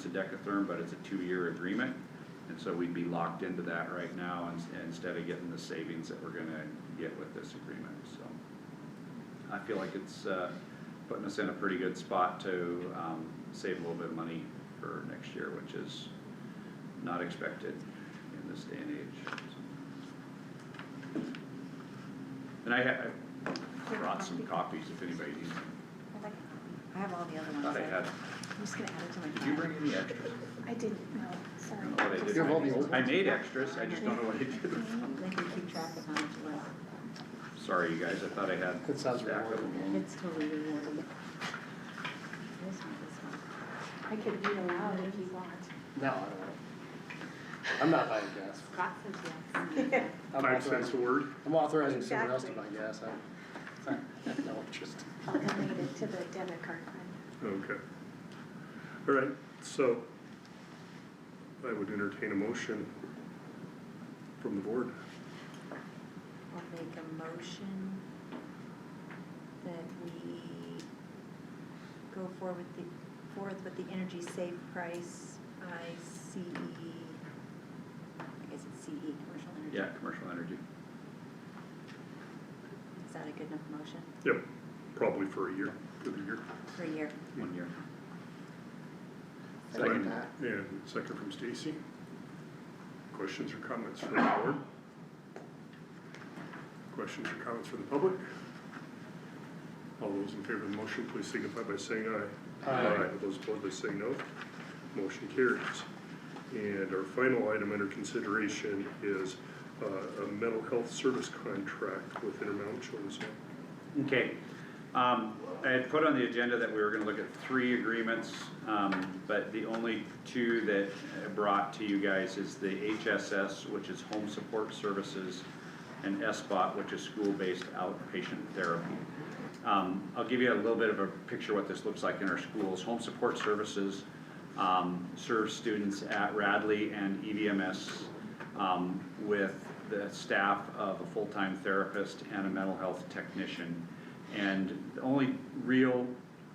a decatherm, but it's a 2-year agreement. And so we'd be locked into that right now instead of getting the savings that we're gonna get with this agreement, so. I feel like it's putting us in a pretty good spot to save a little bit of money for next year, which is not expected in this day and age. So. And I brought some copies if anybody needs them.
I have all the other
I
ones.
thought I had.
I'm just gonna add it to my.
Did you bring any extras?
I didn't know, sorry.
I don't know what I did.
You have all the old
I
ones?
made extras, I just don't know what I did with them.
They can keep track of how much it was.
Sorry, you guys, I thought I had.
It sounds
a stack of
rewarding.
them.
It's totally rewarding. This one.
I could read aloud if you want.
No, I don't want it. I'm not buying gas.
Scott says yes.
I'm
5 cents a
authorizing-
word?
I'm authorizing someone else to buy
Exactly.
gas, I have no interest.
I'll donate it to the debit card fund.
Okay. All right, so I would entertain a motion from the board.
I'll make a motion that we go forward with the Energy Safe Price ICE, I guess it's CE, Commercial Energy.
Yeah, Commercial Energy.
Is that a good enough motion
Yep, probably for a year, for the year.
for a year?
1 year.
Second. And second from Stacy. Questions or comments from the board? Questions or comments from the public? All those in favor of the motion, please signify by saying aye.
Aye.
Those opposed by saying no. Motion carries. And our final item under consideration is a mental health service contract with Intermountain Children's Home.
Okay, I had put on the agenda that we were gonna look at 3 agreements, but the only 2 that I brought to you guys is the HSS, which is Home Support Services, and SBOT, which is School-Based Outpatient Therapy. I'll give you a little bit of a picture of what this looks like in our schools. Home Support Services serves students at Radley and EVMS with the staff of a full-time therapist and a mental health technician. And the only real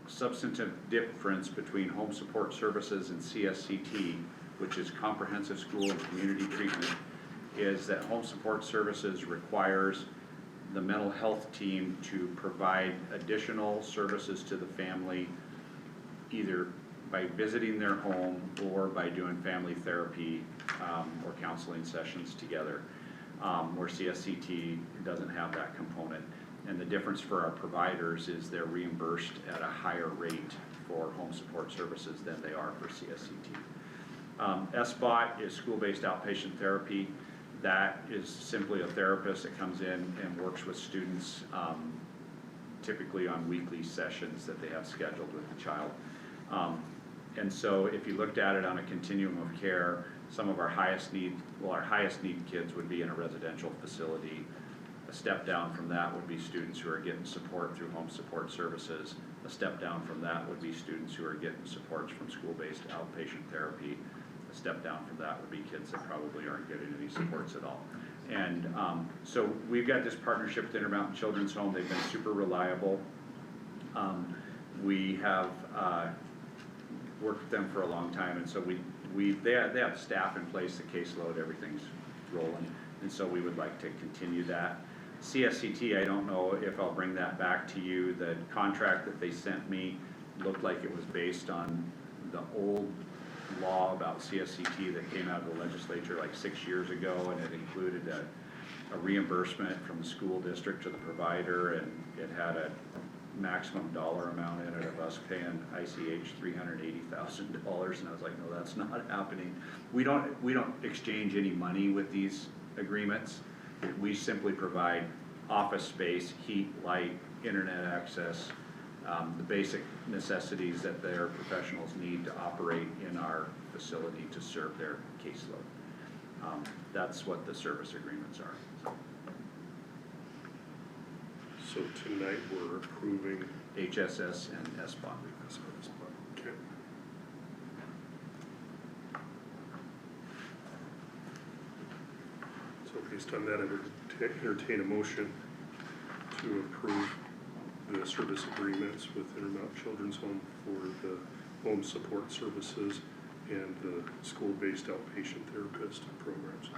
substantive difference between home support services and CSCT, which is comprehensive school and community treatment, is that home support services requires the mental health team to provide additional services to the family, either by visiting their home or by doing family therapy or counseling sessions together, where CSCT doesn't have that component. And the difference for our providers is they're reimbursed at a higher rate for home support services than they are for CSCT. SBOT is school-based outpatient therapy. That is simply a therapist that comes in and works with students, typically on weekly sessions that they have scheduled with the child. And so if you looked at it on a continuum of care, some of our highest need kids would be in a residential facility. A step down from that would be students who are getting support through home support services. A step down from that would be students who are getting supports from school-based outpatient therapy. A step down from that would be kids that probably aren't getting any supports at all. And so we've got this partnership with Intermountain Children's Home. They've been super reliable. We have worked with them for a long time, and so they have staff in place, the caseload, everything's rolling, and so we would like to continue that. CSCT, I don't know if I'll bring that back to you. The contract that they sent me looked like it was based on the old law about CSCT that came out of the legislature like 6 years ago, and it included a reimbursement from the school district to the provider, and it had a maximum dollar amount in it of us paying ICH $380,000, and I was like, no, that's not happening. We don't exchange any money with these agreements. We simply provide office space, heat, light, internet access, the basic necessities that their professionals need to operate in our facility to serve their caseload. That's what the service agreements are.
So tonight we're approving
HSS and SBOT.
Okay. So based on that, I would entertain a motion to approve the service agreements with Intermountain Children's Home for the home support services and the school-based outpatient therapist programs.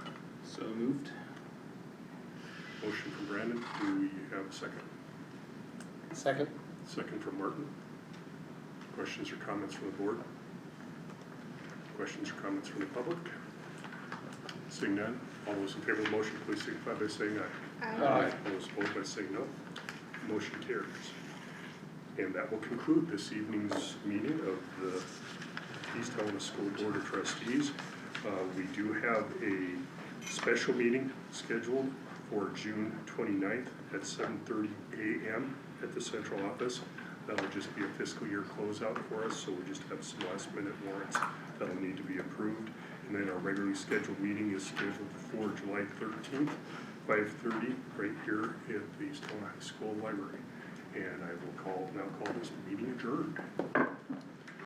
So moved.
Motion from Brandon, do we have a second?
Second.
Second from Martin. Questions or comments from the board? Questions or comments from the public? Seeing none, all those in favor of the motion, please signify by saying aye.
Aye.
All those opposed by saying no. Motion carries. And that will conclude this evening's meeting of the East Helena School Board of Trustees. We do have a special meeting scheduled for June 29th at 7:30 a.m. at the central office. That'll just be a fiscal year closeout for us, so we just have some last minute warrants that'll need to be approved. And then our regularly scheduled meeting is scheduled for July 13th, 5:30, right here at the East Helena High School Library. And I will now call this meeting adjourned.